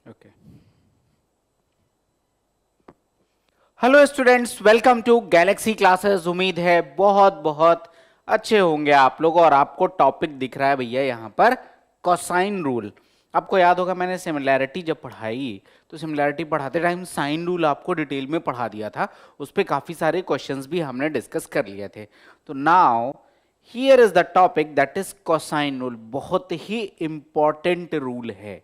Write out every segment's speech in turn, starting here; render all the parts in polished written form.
Okay. Hello students, welcome to Galaxy Classes. उम्मीद है बहुत बहुत अच्छे होंगे आप लोग। और आपको टॉपिक दिख रहा है भैया यहाँ पर, कोसाइन रूल। आपको याद होगा मैंने सिमिलैरिटी जब पढ़ाई तो सिमिलैरिटी पढ़ाते टाइम साइन रूल आपको डिटेल में पढ़ा दिया था। उस पर काफ़ी सारे क्वेश्चंस भी हमने डिस्कस कर लिए थे। तो now here is the topic that is cosine rule. बहुत ही इंपॉर्टेंट रूल है,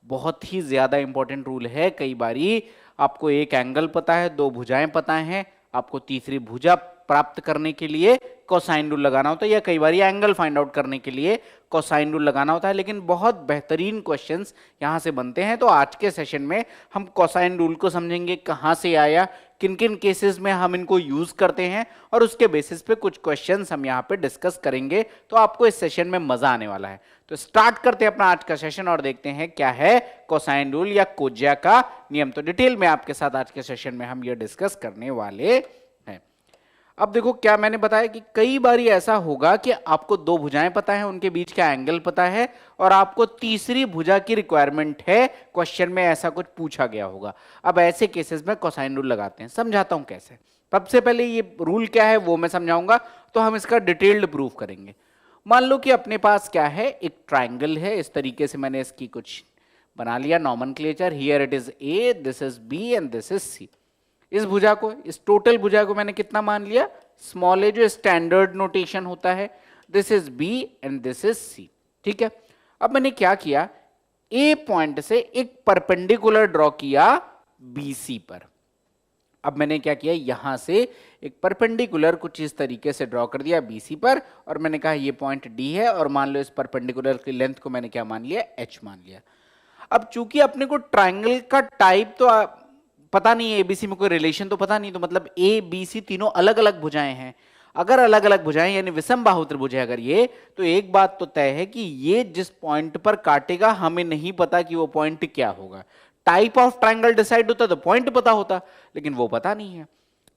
बहुत ही ज्यादा इंपॉर्टेंट रूल है। कई बारी आपको एक एंगल पता है, दो भुजाएं पता हैं, आपको तीसरी भुजा प्राप्त करने के लिए कोसाइन रूल लगाना होता है, या कई बारी एंगल फाइंड आउट करने के लिए कोसाइन रूल लगाना होता है। लेकिन बहुत बेहतरीन क्वेश्चंस यहां से बनते हैं। तो आज के सेशन में हम कोसाइन रूल को समझेंगे, कहां से आया, किन किन केसेस में हम इनको यूज करते हैं, और उसके बेसिस पे कुछ क्वेश्चंस हम यहाँ पे डिस्कस करेंगे। तो आपको इस सेशन में मजा आने वाला है। तो स्टार्ट करते हैं अपना आज का सेशन और देखते हैं क्या है कोसाइन रूल या कोज्या का नियम। तो डिटेल में आपके साथ आज के सेशन में हम ये डिस्कस करने वाले हैं। अब देखो, क्या मैंने बताया कि कई बार ऐसा होगा कि आपको दो भुजाएं पता है, उनके बीच का एंगल पता है, और आपको तीसरी भुजा की रिक्वायरमेंट है। क्वेश्चन में ऐसा कुछ पूछा गया होगा। अब ऐसे केसेस में कोसाइन रूल लगाते हैं। समझाता हूं कैसे। सबसे पहले ये रूल क्या है वो मैं समझाऊंगा, तो हम इसका डिटेल्ड प्रूफ करेंगे। मान लो कि अपने पास क्या है, एक ट्राइंगल है। इस तरीके से मैंने इसकी कुछ बना लिया nomenclature. Here it is A, this is B and this is C. इस भुजा को, इस टोटल भुजा को मैंने कितना मान लिया, स्मॉल ए, जो स्टैंडर्ड नोटेशन होता है। This is B and this is C. ठीक है। अब मैंने क्या किया, ए पॉइंट से एक परपेंडिकुलर ड्रॉ किया बी सी पर। अब मैंने क्या किया, यहां से एक परपेंडिकुलर कुछ इस तरीके से ड्रॉ कर दिया बीसी पर, और मैंने कहा ये पॉइंट डी है, और मान लो इस परपेंडिकुलर की लेंथ को मैंने क्या मान लिया, एच मान लिया। अब चूंकि अपने को ट्राइंगल का टाइप तो पता नहीं है, एबीसी में कोई रिलेशन तो पता नहीं, तो मतलब ए बी सी तीनों अलग अलग भुजाएं हैं। अगर अलग अलग भुजाएं यानी विषम बाहु त्रिभुज है अगर ये, तो एक बात तो तय है कि ये जिस पॉइंट पर काटेगा हमें नहीं पता कि वो पॉइंट क्या होगा। टाइप ऑफ ट्राइंगल डिसाइड होता तो पॉइंट पता होता, लेकिन वो पता नहीं है,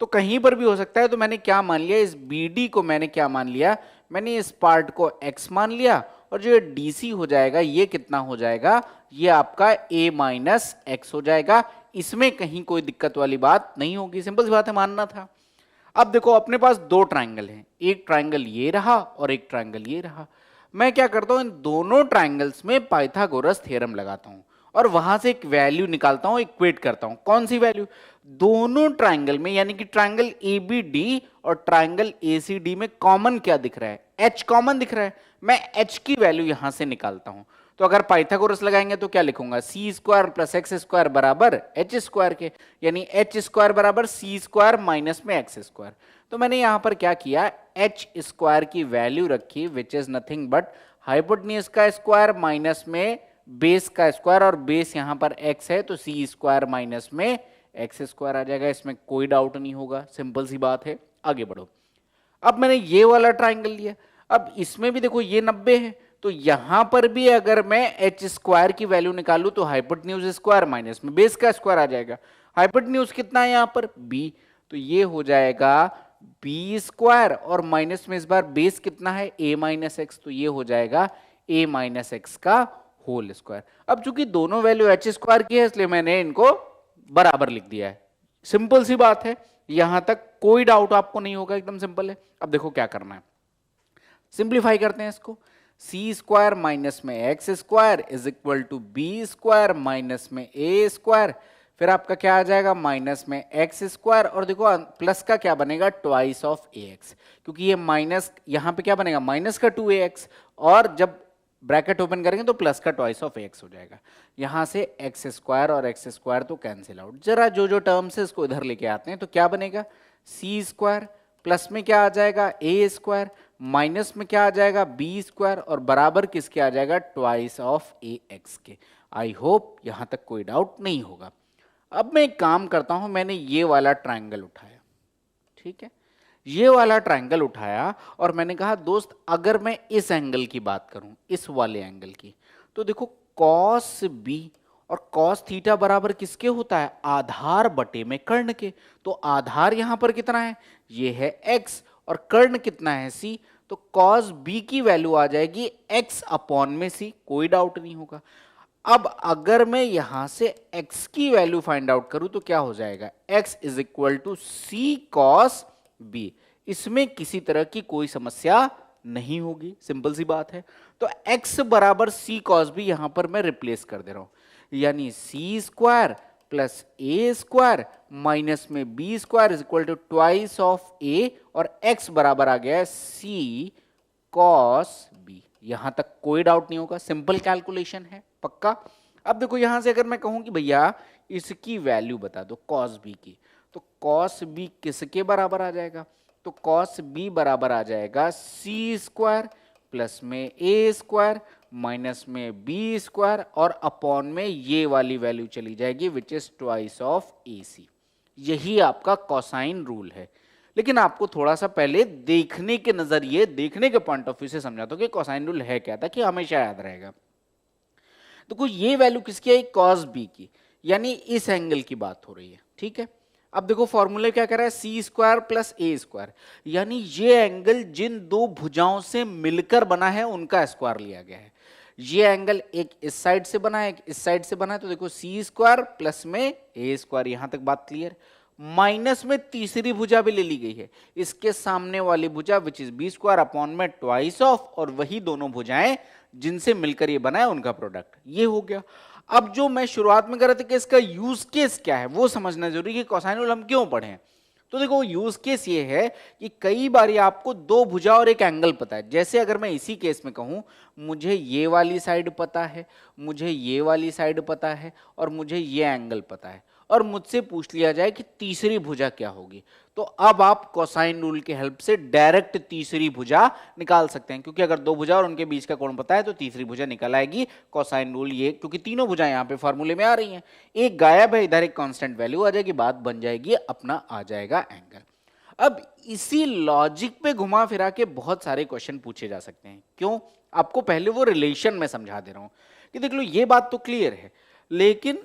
तो कहीं पर भी हो सकता है। तो मैंने क्या मान लिया, इस BD को मैंने क्या मान लिया, मैंने इस पार्ट को x मान लिया, और जो ये DC हो जाएगा ये कितना हो जाएगा, ये आपका a माइनस एक्स हो जाएगा। इसमें कहीं कोई दिक्कत वाली बात नहीं होगी, सिंपल सी बात है, मानना था। अब देखो, अपने पास दो ट्राइंगल हैं, एक ट्राइंगल ये रहा और एक ट्राइंगल ये रहा। मैं क्या करता हूं, इन दोनों ट्राइंगल्स में पाइथागोरस थ्योरम लगाता हूं, और वहां से एक वैल्यू निकालता हूं, इक्वेट करता हूं। कौन सी वैल्यू, दोनों ट्राइंगल में, यानी कि ट्राइंगल ABD और ट्राइंगल ACD में कॉमन क्या दिख रहा है, H कॉमन दिख रहा है। मैं H की वैल्यू यहां से निकालता हूं। तो अगर पाइथागोरस लगाएंगे तो क्या लिखूंगा, सी स्क्वायर प्लस एक्स स्क्वायर बराबर एच स्क्वायर के, यानी एच स्क्वायर बराबर सी स्क्वायर माइनस में एक्स स्क्वायर। तो मैंने यहां पर क्या किया, एच स्क्वायर की वैल्यू रखी, which is nothing but hypotenuse का स्क्वायर माइनस में बेस का स्क्वायर, और बेस यहां पर एक्स है तो सी स्क्वायर माइनस में एक्स स्क्वायर आ जाएगा। इसमें कोई डाउट नहीं होगा, सिंपल सी बात है। आगे बढ़ो। अब मैंने ये वाला ट्राइंगल लिया, अब इसमें भी देखो ये 90 है, तो यहां पर भी अगर मैं एच स्क्वायर की वैल्यू निकालू तो हाइपोटेन्यूज स्क्वायर माइनस में बेस का स्क्वायर आ जाएगा। हाइपोटेन्यूज कितना है यहां पर, बी, तो ये हो जाएगा बी स्क्वायर, और माइनस में इस बार बेस कितना है, ए माइनस एक्स, तो ये हो जाएगा ए माइनस एक्स का होल स्क्वायर। अब चूंकि दोनों वैल्यू एच स्क्वायर की है इसलिए मैंने इनको बराबर लिख दिया है। सिंपल सी बात है, यहां तक कोई डाउट आपको नहीं होगा, एकदम सिंपल है। अब देखो क्या करना है, सिंप्लीफाई करते हैं इसको। सी स्क्वायर माइनस में x square is equal to B square minus में ए स्क्वायर, फिर आपका क्या आ जाएगा, माइनस में एक्स स्क्वायर, और देखो प्लस का क्या बनेगा, ट्वाइस ऑफ ए एक्स, क्योंकि ये माइनस यहां पे क्या बनेगा, माइनस का 2ax, और जब ब्रैकेट ओपन करेंगे तो प्लस का ट्वाइस ऑफ एक्स हो जाएगा। यहां से एक्स स्क्वायर और एक्स स्क्वायर तो कैंसिल आउट। जरा जो जो टर्म्स है इसको इधर लेके आते हैं, तो क्या बनेगा, सी स्क्वायर प्लस में क्या आ जाएगा, ए स्क्वायर, माइनस में क्या आ जाएगा, बी स्क्वायर, और बराबर किसके आ जाएगा, ट्वाइस ऑफ ए एक्स के। आई होप यहां तक कोई डाउट नहीं होगा। अब मैं एक काम करता हूं, मैंने ये वाला ट्राइंगल उठाया, ठीक है, ये वाला ट्राइंगल उठाया, और मैंने कहा दोस्त अगर मैं इस एंगल की बात करूं, इस वाले एंगल की, तो देखो कॉस बी और कॉस थीटा बराबर किसके होता है, आधार बटे में कर्ण के। तो आधार यहां पर कितना है, ये है x, और कर्ण कितना है c, तो कॉस b की वैल्यू आ जाएगी x अपॉन में c, कोई डाउट नहीं होगा। अब अगर मैं यहां से x की वैल्यू फाइंड आउट करूं तो क्या हो जाएगा, x is equal to C cos B. इसमें किसी तरह की कोई समस्या नहीं होगी, सिंपल सी बात है। तो x बराबर सी कॉस बी यहां पर मैं रिप्लेस कर दे रहा हूं, यानी C square plus A square minus में B square is equal to twice of A, और x बराबर आ गया है सी कॉस बी। यहां तक कोई डाउट नहीं होगा, सिंपल कैलकुलेशन है, पक्का। अब देखो यहां से अगर मैं कहूं कि भैया इसकी वैल्यू बता दो कॉस बी की, तो कॉस बी किसके बराबर आ जाएगा, तो कॉस बी बराबर आ जाएगा सी स्क्वायर प्लस में ए स्क्वायर माइनस में बी स्क्वायर, और अपॉन में ये वाली वैल्यू चली जाएगी विच इज ट्वाइस ऑफ ए सी। यही आपका कोसाइन रूल है। लेकिन आपको थोड़ा सा पहले देखने के नजरिए, देखने के पॉइंट ऑफ व्यू से समझाता हूं कि कोसाइन रूल है क्या, ताकि हमेशा याद रहेगा। तो कुछ ये वैल्यू किसकी है, कॉस बी की, यानी इस एंगल की बात हो रही है, ठीक है। अब देखो फॉर्मूले क्या कर रहा है, सी स्क्वायर प्लस ए स्क्वायर, यानी ये एंगल जिन दो भुजाओं से मिलकर बना है उनका स्क्वायर लिया गया है। ये एंगल एक इस साइड से बना है, एक इस साइड से बना है, तो देखो सी स्क्वायर प्लस में ए स्क्वायर, यहां तक बात क्लियर। माइनस में तीसरी भुजा भी ले ली गई है, इसके सामने वाली भुजा which is B square upon में ट्वाइस ऑफ, और वही दोनों भुजाएं जिनसे मिलकर ये बना है उनका प्रोडक्ट, ये हो गया। अब जो मैं शुरुआत में कर रहा था कि इसका यूज केस क्या है वो समझना जरूरी है कि कोसाइन रूल हम क्यों पढ़े। तो देखो यूज केस ये है कि कई बार आपको दो भुजा और एक एंगल पता है। जैसे अगर मैं इसी केस में कहूं मुझे ये वाली साइड पता है, मुझे ये वाली साइड पता है, और मुझे ये एंगल पता है, और मुझसे पूछ लिया जाए कि तीसरी भुजा क्या होगी, तो अब आप कोसाइन रूल की हेल्प से डायरेक्ट तीसरी भुजा निकाल सकते हैं, क्योंकि अगर दो भुजा और उनके बीच का कोण पता है तो तीसरी भुजा निकल आएगी। कोसाइन रूल ये, क्योंकि तीनों भुजाएं यहाँ पे फॉर्मूले में आ रही हैं, एक गायब है, इधर एक कांस्टेंट वैल्यू आ जाएगी, बात बन जाएगी, अपना आ जाएगा एंगल। अब इसी लॉजिक पे घुमा फिरा के बहुत सारे क्वेश्चन पूछे जा सकते हैं। क्यों, आपको पहले वो रिलेशन में समझा दे रहा हूं कि देख लो ये बात तो क्लियर है, लेकिन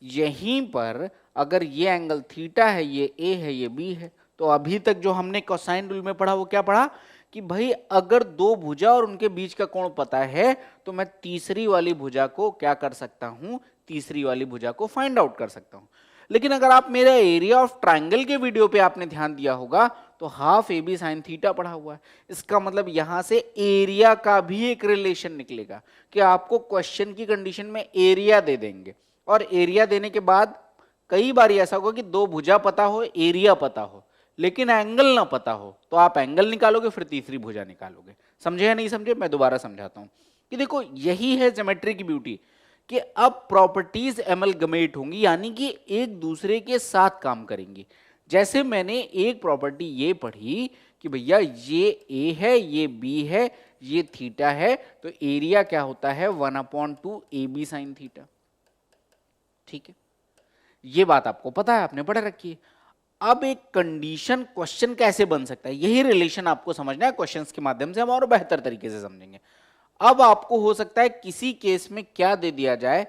यहीं पर अगर ये एंगल थीटा है, ये ए है, ये बी है, तो अभी तक जो हमने कोसाइन रूल में पढ़ा वो क्या पढ़ा कि भाई अगर दो भुजा और उनके बीच का कोण पता है तो मैं तीसरी वाली भुजा को क्या कर सकता हूं, तीसरी वाली भुजा को फाइंड आउट कर सकता हूं। लेकिन अगर आप मेरा एरिया ऑफ ट्राइंगल के वीडियो पे आपने ध्यान दिया होगा तो half A B sine theta पढ़ा हुआ है। इसका मतलब यहां से एरिया का भी एक रिलेशन निकलेगा कि आपको क्वेश्चन की कंडीशन में एरिया दे देंगे, और एरिया देने के बाद कई बार ऐसा होगा कि दो भुजा पता हो, एरिया पता हो, लेकिन एंगल ना पता हो, तो आप एंगल निकालोगे फिर तीसरी भुजा निकालोगे। समझे या नहीं समझे, मैं दोबारा समझाता हूं कि देखो यही है ज्योमेट्री की ब्यूटी कि अब प्रॉपर्टीज एमलगमेट होंगी, यानी कि एक दूसरे के साथ काम करेंगी। जैसे मैंने एक प्रॉपर्टी ये पढ़ी कि भैया ये ए है, ये बी है, ये थीटा है, तो एरिया क्या होता है 1/2 ए बी साइन थीटा, ठीक है। ये बात आपको पता है, आपने पढ़ रखी है। अब एक कंडीशन क्वेश्चन कैसे बन सकता है, यही रिलेशन आपको समझना है, क्वेश्चंस के माध्यम से हम और बेहतर तरीके से समझेंगे। अब आपको हो सकता है किसी केस में क्या दे दिया जाए,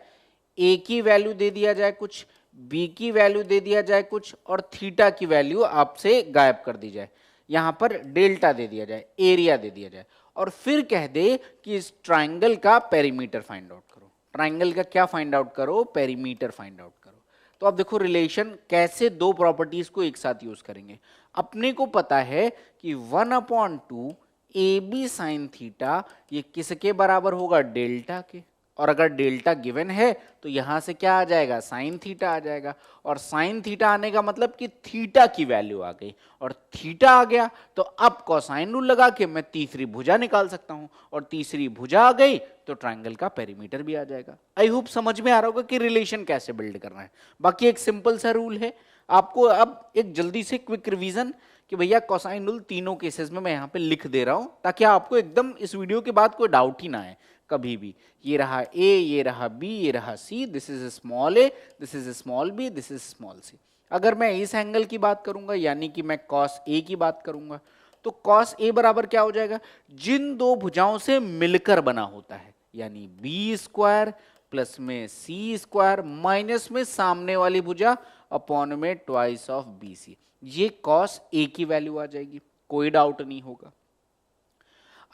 ए की वैल्यू दे दिया जाए कुछ, बी की वैल्यू दे दिया जाए कुछ, और थीटा की वैल्यू आपसे गायब कर दी जाए, यहां पर डेल्टा दे दिया जाए, एरिया दे दिया जाए, और फिर कह दे कि इस ट्राइंगल का पेरीमीटर फाइंड आउट करो। ट्राइंगल का क्या फाइंड आउट करो, पेरीमीटर फाइंड आउट करो। तो अब देखो रिलेशन कैसे दो प्रॉपर्टीज को एक साथ यूज करेंगे। अपने को पता है कि 1/2 ए बी साइन थीटा ये किसके बराबर होगा, डेल्टा के, और अगर डेल्टा गिवन है तो यहां से क्या आ जाएगा, साइन थीटा आ जाएगा, और साइन थीटा आने का मतलब कि थीटा की वैल्यू आ गई, और थीटा आ गया तो अब कोसाइन रूल लगा के मैं तीसरी भुजा निकाल सकता हूं, और तीसरी भुजा आ गई तो ट्राइंगल का पेरीमीटर भी आ जाएगा। आई होप समझ में आ रहा होगा कि रिलेशन कैसे बिल्ड करना है। बाकी एक सिंपल सा रूल है, आपको अब एक जल्दी से क्विक रिवीजन कि भैया कोसाइन रूल तीनों केसेस में मैं यहां पे लिख दे रहा हूं, ताकि आपको एकदम इस वीडियो के बाद कोई डाउट ही ना आए कभी भी। ये रहा ए, ये रहा बी, ये रहा C, this is small a, this is small b, this is small c. अगर मैं इस एंगल की बात करूंगा, यानी कि मैं कॉस ए की बात करूंगा, तो कॉस ए बराबर क्या हो जाएगा, जिन दो भुजाओं से मिलकर बना होता है, यानी बी स्क्वायर प्लस में सी स्क्वायर माइनस में सामने वाली भुजा अपॉन में ट्वाइस ऑफ बी सी। ये कॉस ए की वैल्यू आ जाएगी, कोई डाउट नहीं होगा।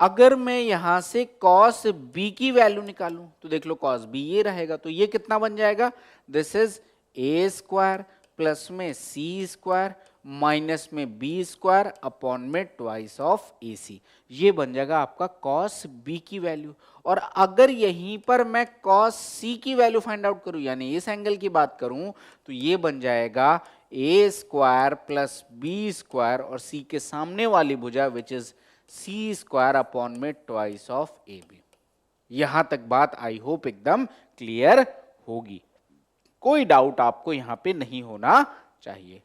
अगर मैं यहां से cos b की वैल्यू निकालूं तो देख लो cos b ये रहेगा, तो ये कितना बन जाएगा, this is a square plus में c स्क्वायर माइनस में बी स्क्वायर अपॉन में ट्वाइस ऑफ ए सी, ये बन जाएगा आपका cos b की वैल्यू। और अगर यहीं पर मैं cos c की वैल्यू फाइंड आउट करूं, यानी इस एंगल की बात करूं, तो ये बन जाएगा a square plus B square और c के सामने वाली भुजा which is C square upon में ट्वाइस ऑफ ए बी। यहां तक बात आई होप एकदम क्लियर होगी, कोई डाउट आपको यहां पे नहीं होना चाहिए,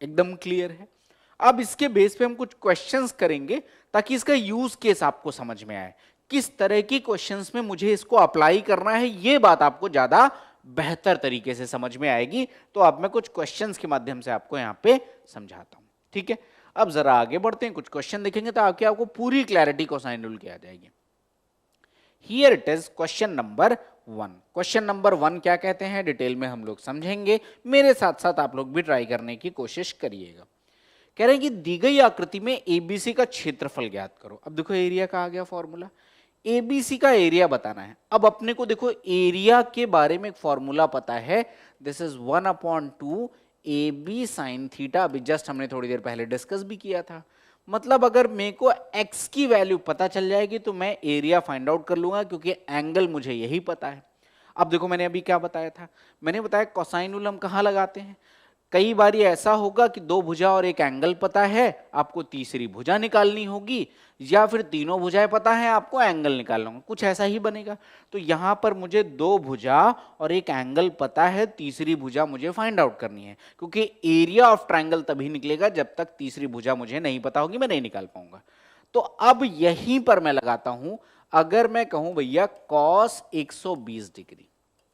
एकदम क्लियर है। अब इसके बेस पे हम कुछ क्वेश्चंस करेंगे ताकि इसका यूज केस आपको समझ में आए, किस तरह की क्वेश्चंस में मुझे इसको अप्लाई करना है, ये बात आपको ज्यादा बेहतर तरीके से समझ में आएगी। तो अब मैं कुछ क्वेश्चंस के माध्यम से आपको यहाँ पे समझाता हूं, ठीक है। अब जरा आगे बढ़ते हैं, कुछ क्वेश्चन देखेंगे तो आपको पूरी क्लैरिटी कोसाइन रूल की आ जाएगी। Here it is question number 1। Question number 1 क्या कहते हैं डिटेल में हम लोग समझेंगे, मेरे साथ साथ आप लोग भी ट्राई करने की कोशिश करिएगा। कह रहे हैं कि दी गई आकृति में एबीसी का क्षेत्रफल ज्ञात करो। अब देखो एरिया का आ गया फॉर्मूला, एबीसी का एरिया बताना है। अब अपने को देखो एरिया के बारे में एक फॉर्मूला पता है, this is 1/2 A B sine theta, अभी जस्ट हमने थोड़ी देर पहले डिस्कस भी किया था। मतलब अगर मेरे को x की वैल्यू पता चल जाएगी तो मैं एरिया फाइंड आउट कर लूंगा, क्योंकि एंगल मुझे यही पता है। अब देखो मैंने अभी क्या बताया था, मैंने बताया कोसाइन रूल हम कहाँ लगाते हैं। कई बार ऐसा होगा कि दो भुजा और एक एंगल पता है, आपको तीसरी भुजा निकालनी होगी, या फिर तीनों भुजाएं पता है, आपको एंगल निकालना होगा, कुछ ऐसा ही बनेगा। तो यहां पर मुझे दो भुजा और एक एंगल पता है, तीसरी भुजा मुझे फाइंड आउट करनी है, क्योंकि एरिया ऑफ ट्रायंगल तभी निकलेगा जब तक तीसरी भुजा मुझे नहीं पता होगी, मैं नहीं निकाल पाऊंगा। तो अब यहीं पर मैं लगाता हूं, अगर मैं कहूं भैया cos 120 डिग्री,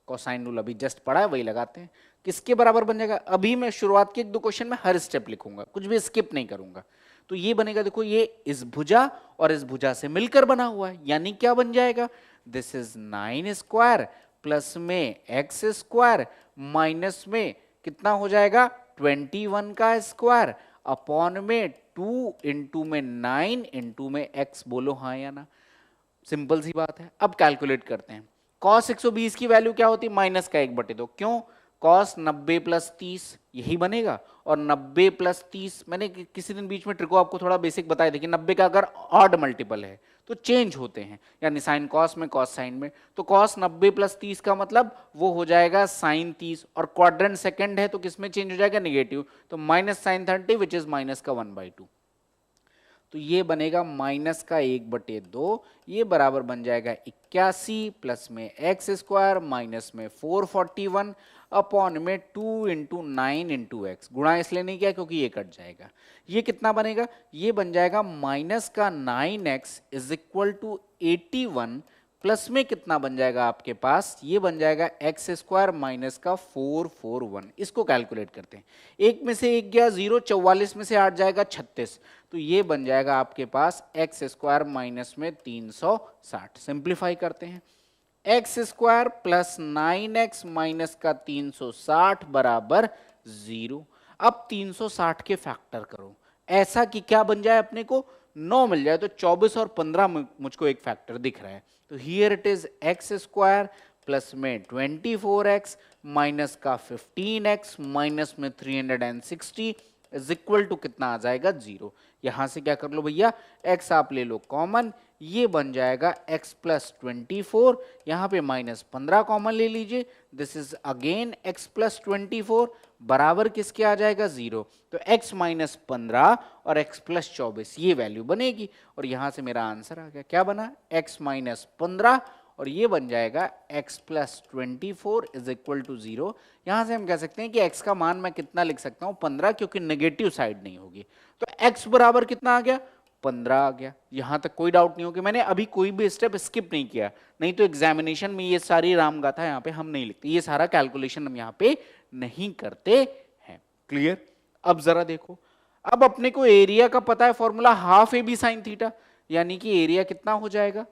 कोसाइन रूल अभी जस्ट पढ़ा है वही लगाते हैं, किसके बराबर बन जाएगा। अभी मैं शुरुआत के 1-2 क्वेश्चन में हर स्टेप लिखूंगा, कुछ भी स्किप नहीं करूंगा। तो ये बनेगा, देखो ये इस भुजा और इस भुजा से मिलकर बना हुआ है, यानी क्या बन जाएगा, दिस इज 9 स्क्वायर प्लस में एक्स स्क्वायर माइनस में कितना हो जाएगा 21 का स्क्वायर अपॉन में 2 इंटू में 9 इंटू में एक्स, बोलो हाँ या ना, सिंपल सी बात है। अब कैलकुलेट करते हैं, cos 120 की वैल्यू क्या होती है, माइनस का 1/2, क्यों, cos 90 प्लस 30 यही बनेगा, और 90 प्लस 30 मैंने किसी दिन बीच में ट्रिको आपको थोड़ा बेसिक बताया था कि 90 का अगर ऑड मल्टीपल है तो चेंज होते हैं, यानी साइन कॉस में कॉस साइन में, तो cos 90 प्लस 30 का मतलब वो हो जाएगा साइन 30, और क्वाड्रेंट सेकंड है तो किसमें चेंज हो जाएगा, नेगेटिव, तो minus sine 30 which is minus का 1/2, तो ये बनेगा माइनस का 1/2, ये बराबर बन जाएगा 81 प्लस में एक्स स्क्वायर माइनस में 441 अपॉन में 2 इंटू 9 इंटू एक्स, गुणा इसलिए नहीं किया क्योंकि ये कट जाएगा। ये कितना बनेगा, ये बन जाएगा माइनस का 9x is equal to 81 plus में कितना बन जाएगा आपके पास, ये बन जाएगा एक्स स्क्वायर माइनस का 441। इसको कैलकुलेट करते हैं, एक में से एक गया 0, 44 में से 8 जाएगा 36, तो ये बन जाएगा आपके पास एक्स स्क्वायर माइनस में 360। सिंप्लीफाई करते हैं, x square plus 9x minus का 360 बराबर 0। अब 360 के फैक्टर करो, ऐसा कि क्या बन जाए, अपने को 9 मिल जाए, तो 24 और 15 मुझको एक फैक्टर दिख रहा है, तो here it is x square plus में 24x माइनस का 15x माइनस में 360 इज इक्वल टू कितना आ जाएगा 0। यहां से क्या कर लो भैया, x आप ले लो कॉमन, ये बन जाएगा x प्लस 24, यहाँ पे माइनस 15 कॉमन ले लीजिए, this is again x plus 24 बराबर किसके आ जाएगा 0, तो x माइनस 15 और x प्लस 24 ये वैल्यू बनेगी, और यहाँ से मेरा आंसर आ गया, क्या बना x माइनस 15 और ये बन जाएगा x plus 24 is equal to 0। यहाँ से हम कह सकते हैं कि x का मान मैं कितना लिख सकता हूँ 15, क्योंकि नेगेटिव साइड नहीं होगी, तो x बराबर कितना आ गया 15 आ गया। यहाँ तक कोई डाउट नहीं होगी, मैंने अभी कोई भी स्टेप स्किप नहीं किया, नहीं तो एग्जामिनेशन में ये सारी राम गाथा यहाँ पे हम नहीं लिखते, ये सारा कैलकुलेशन हम यहाँ पे नहीं करते हैं, क्लियर। अब जरा देखो, अब अपने को एरिया का पता है formula half A B sine theta, यानी कि एरिया कितना हो जाएगा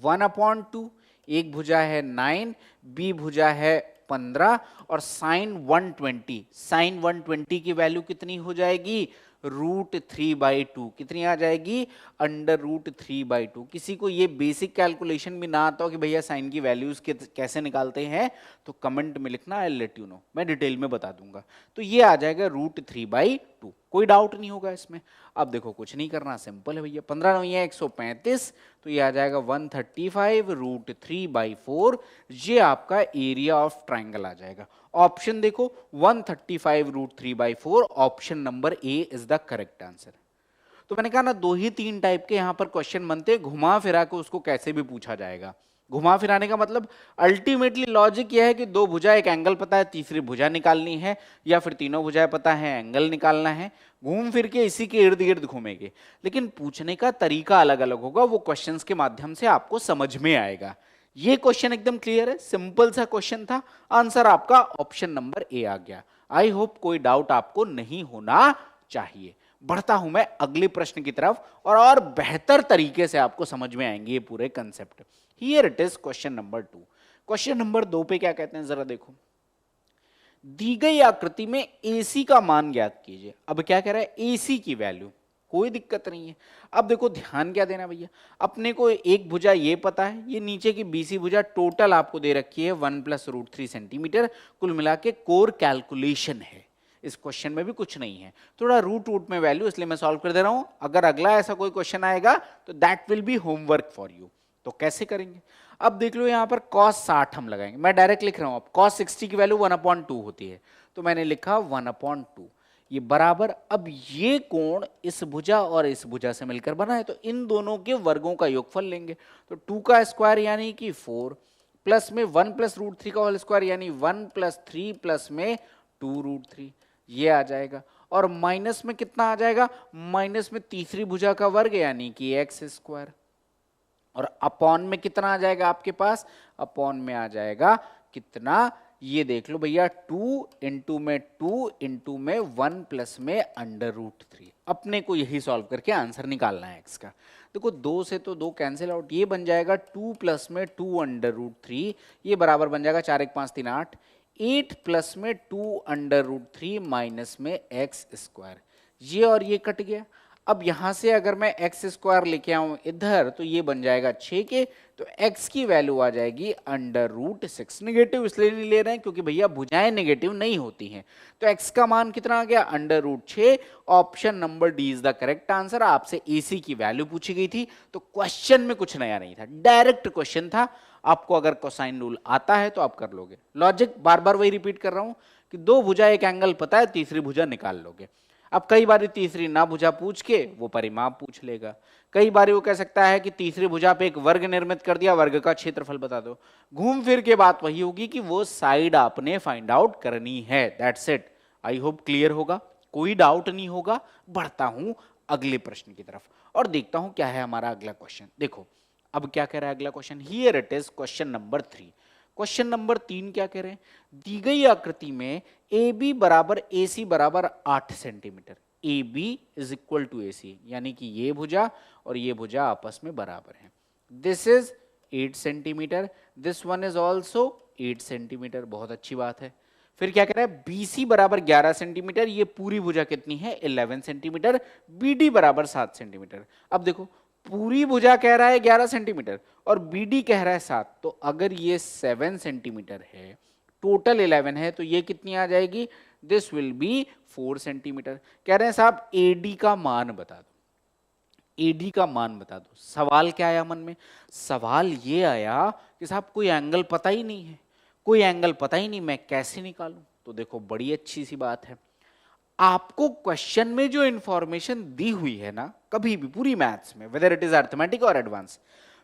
1/2, एक भुजा है 9, बी भुजा है 15 और साइन 120, साइन 120 की वैल्यू कितनी हो जाएगी √3/2 कितनी आ जाएगी, √3/2। किसी को ये बेसिक कैलकुलेशन भी ना आता हो कि भैया साइन की वैल्यूज कैसे निकालते हैं, तो कमेंट में लिखना, आई लेट यू नो, मैं डिटेल में बता दूंगा। तो ये आ जाएगा √3/2, कोई डाउट नहीं होगा इसमें। अब देखो कुछ नहीं करना, सिंपल है भैया, 15 9 135, तो ये आ जाएगा 135 √3/4, ये आपका एरिया ऑफ ट्राइंगल आ जाएगा। ऑप्शन देखो 135 √3/4, option number A is the correct answer. तो मैंने कहा ना, 2 ही 3 टाइप के यहां पर क्वेश्चन बनते हैं, घुमा फिरा के उसको कैसे भी पूछा जाएगा। घुमा फिराने का मतलब अल्टीमेटली लॉजिक यह है कि 2 भुजा, एक एंगल पता है, तीसरी भुजा निकालनी है, या फिर तीनों भुजाएं पता है, एंगल निकालना है, घूम फिर के इसी के इर्द गिर्द घूमेंगे। लेकिन पूछने का तरीका अलग अलग होगा, वो क्वेश्चंस के माध्यम से आपको समझ में आएगा। ये क्वेश्चन एकदम क्लियर है, सिंपल सा क्वेश्चन था, आंसर आपका ऑप्शन नंबर ए आ गया। आई होप कोई डाउट आपको नहीं होना चाहिए। बढ़ता हूं मैं अगले प्रश्न की तरफ, और बेहतर तरीके से आपको समझ में आएंगे ये पूरे concept. Here it is question number 2। Question number 2 पे क्या कहते हैं जरा देखो, दी गई आकृति में AC का मान ज्ञात कीजिए। अब क्या कह रहा है, AC की वैल्यू, कोई दिक्कत नहीं है। अब देखो ध्यान क्या देना भैया, अपने को एक भुजा ये पता है, ये नीचे की BC भुजा टोटल आपको दे रखी है 1 + √3 सेंटीमीटर, कुल मिला के कोर कैलकुलेशन है। इस क्वेश्चन में भी कुछ नहीं है, थोड़ा रूट में वैल्यू, इसलिए मैं सॉल्व कर दे रहा हूं। अगर अगला ऐसा कोई क्वेश्चन आएगा तो that will be homework for you. तो कैसे करेंगे, अब देख लो यहां पर cos 60 हम लगाएंगे, मैं डायरेक्ट लिख रहा हूं। अब cos 60 की वैल्यू 1/2 होती है, तो मैंने लिखा 1/2, ये बराबर, अब ये कोण इस भुजा और इस भुजा से मिलकर बना है, तो इन दोनों के वर्गों का योगफल लेंगे। तो 2 का स्क्वायर यानी कि 4, प्लस में 1 + √3 का होल स्क्वायर यानी 1 + 3 प्लस में 2√3, ये आ जाएगा। और माइनस में कितना आ जाएगा, माइनस में तीसरी भुजा का वर्ग यानी कि x², और अपॉन में कितना आ जाएगा आपके पास, अपॉन में आ जाएगा कितना, ये देख लो भैया, 2 इंटू में 2 इंटू में 1 प्लस में √3। अपने को यही सॉल्व करके आंसर निकालना है x का। देखो 2 से तो 2 कैंसिल आउट, ये बन जाएगा 2 प्लस में 2 √3, ये बराबर बन जाएगा 4 1 5 3 8, 8 प्लस में 2 √3 माइनस में x², ये और ये कट गया। अब यहां से अगर मैं x² लेके आऊं इधर, तो ये बन जाएगा 6 के, तो x की वैल्यू आ जाएगी √6। नेगेटिव इसलिए नहीं ले रहे हैं क्योंकि भैया भुजाएं नेगेटिव नहीं होती हैं। तो x का मान कितना आ गया, √6। Option number D is the correct answer. आपसे AC की वैल्यू पूछी गई थी, तो क्वेश्चन में कुछ नया नहीं था, डायरेक्ट क्वेश्चन था। आपको अगर कोसाइन रूल आता है तो आप कर लोगे। लॉजिक बार बार वही रिपीट कर रहा हूं कि 2 भुजा एक एंगल पता है, तीसरी भुजा निकाल लोगे। अब कई बार तीसरी ना भुजा पूछ के वो परिमाप पूछ लेगा, कई बार वो कह सकता है कि तीसरी भुजा पे एक वर्ग निर्मित कर दिया, वर्ग का क्षेत्रफल बता दो। घूम फिर के बात वही होगी कि वो साइड आपने फाइंड आउट करनी है, that's it. I hope clear होगा, कोई डाउट नहीं होगा। बढ़ता हूं अगले प्रश्न की तरफ और देखता हूं क्या है हमारा अगला क्वेश्चन। देखो अब क्या कह रहा है अगला question, here it is question number 3। Question number 3 क्या कह रहे हैं, दी गई आकृति में AB बराबर AC बराबर 8 centimetre, AB is equal to AC, यानी कि ये भुजा और ये भुजा आपस में बराबर हैं। This is 8 centimetre, this one is also 8 centimetre, बहुत अच्छी बात है। फिर क्या कह रहा है, BC बराबर 11 सेंटीमीटर, ये पूरी भुजा कितनी है 11 सेंटीमीटर, BD बराबर 7 सेंटीमीटर। अब देखो पूरी भुजा कह रहा है 11 सेंटीमीटर और BD कह रहा है 7, तो अगर ये 7 सेंटीमीटर है, टोटल 11 है, तो ये कितनी आ जाएगी, दिस विल बी 4 सेंटीमीटर। कह रहे हैं साहब AD का मान बता दो, AD का मान बता दो। सवाल क्या आया मन में, सवाल ये आया कि साहब कोई एंगल पता ही नहीं है, कोई एंगल पता ही नहीं, मैं कैसे निकालूं। तो देखो बड़ी अच्छी सी बात है, आपको क्वेश्चन में जो इंफॉर्मेशन दी हुई है ना, कभी भी पूरी मैथ्स में, वेदर इट इज अर्थमेटिक और एडवांस,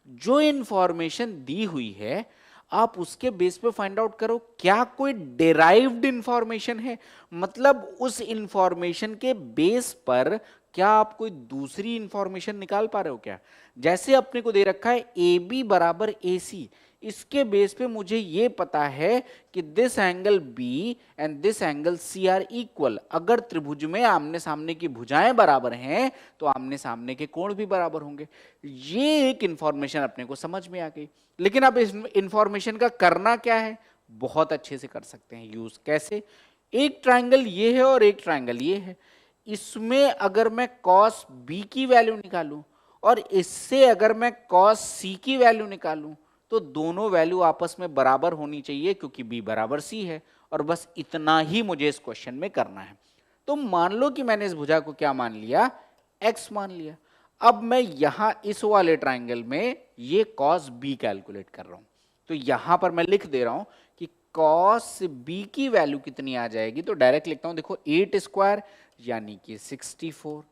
जो इंफॉर्मेशन दी हुई है आप उसके बेस पे फाइंड आउट करो क्या कोई डेराइव्ड इंफॉर्मेशन है, मतलब उस इंफॉर्मेशन के बेस पर क्या आप कोई दूसरी इंफॉर्मेशन निकाल पा रहे हो क्या। जैसे अपने को दे रखा है AB बराबर AC, इसके बेस पे मुझे ये पता है कि this angle B and this angle C are equal. अगर त्रिभुज में आमने सामने की भुजाएं बराबर हैं तो आमने सामने के कोण भी बराबर होंगे। ये एक इंफॉर्मेशन अपने को समझ में आ गई। लेकिन अब इस इंफॉर्मेशन का करना क्या है, बहुत अच्छे से कर सकते हैं यूज। कैसे, एक ट्रायंगल ये है और एक ट्रायंगल ये है, इसमें अगर मैं cos b की वैल्यू निकालूं और इससे अगर मैं cos c की वैल्यू निकालूं तो दोनों वैल्यू आपस में बराबर होनी चाहिए क्योंकि b बराबर c है, और बस इतना ही मुझे इस क्वेश्चन में करना है। तो मान लो कि मैंने इस भुजा को क्या मान लिया, x मान लिया। अब मैं यहां इस वाले ट्राइंगल में ये cos b कैलकुलेट कर रहा हूं, तो यहां पर मैं लिख दे रहा हूं कि cos b की वैल्यू कितनी आ जाएगी, तो डायरेक्ट लिखता हूं, देखो 8 स्क्वायर यानी कि 64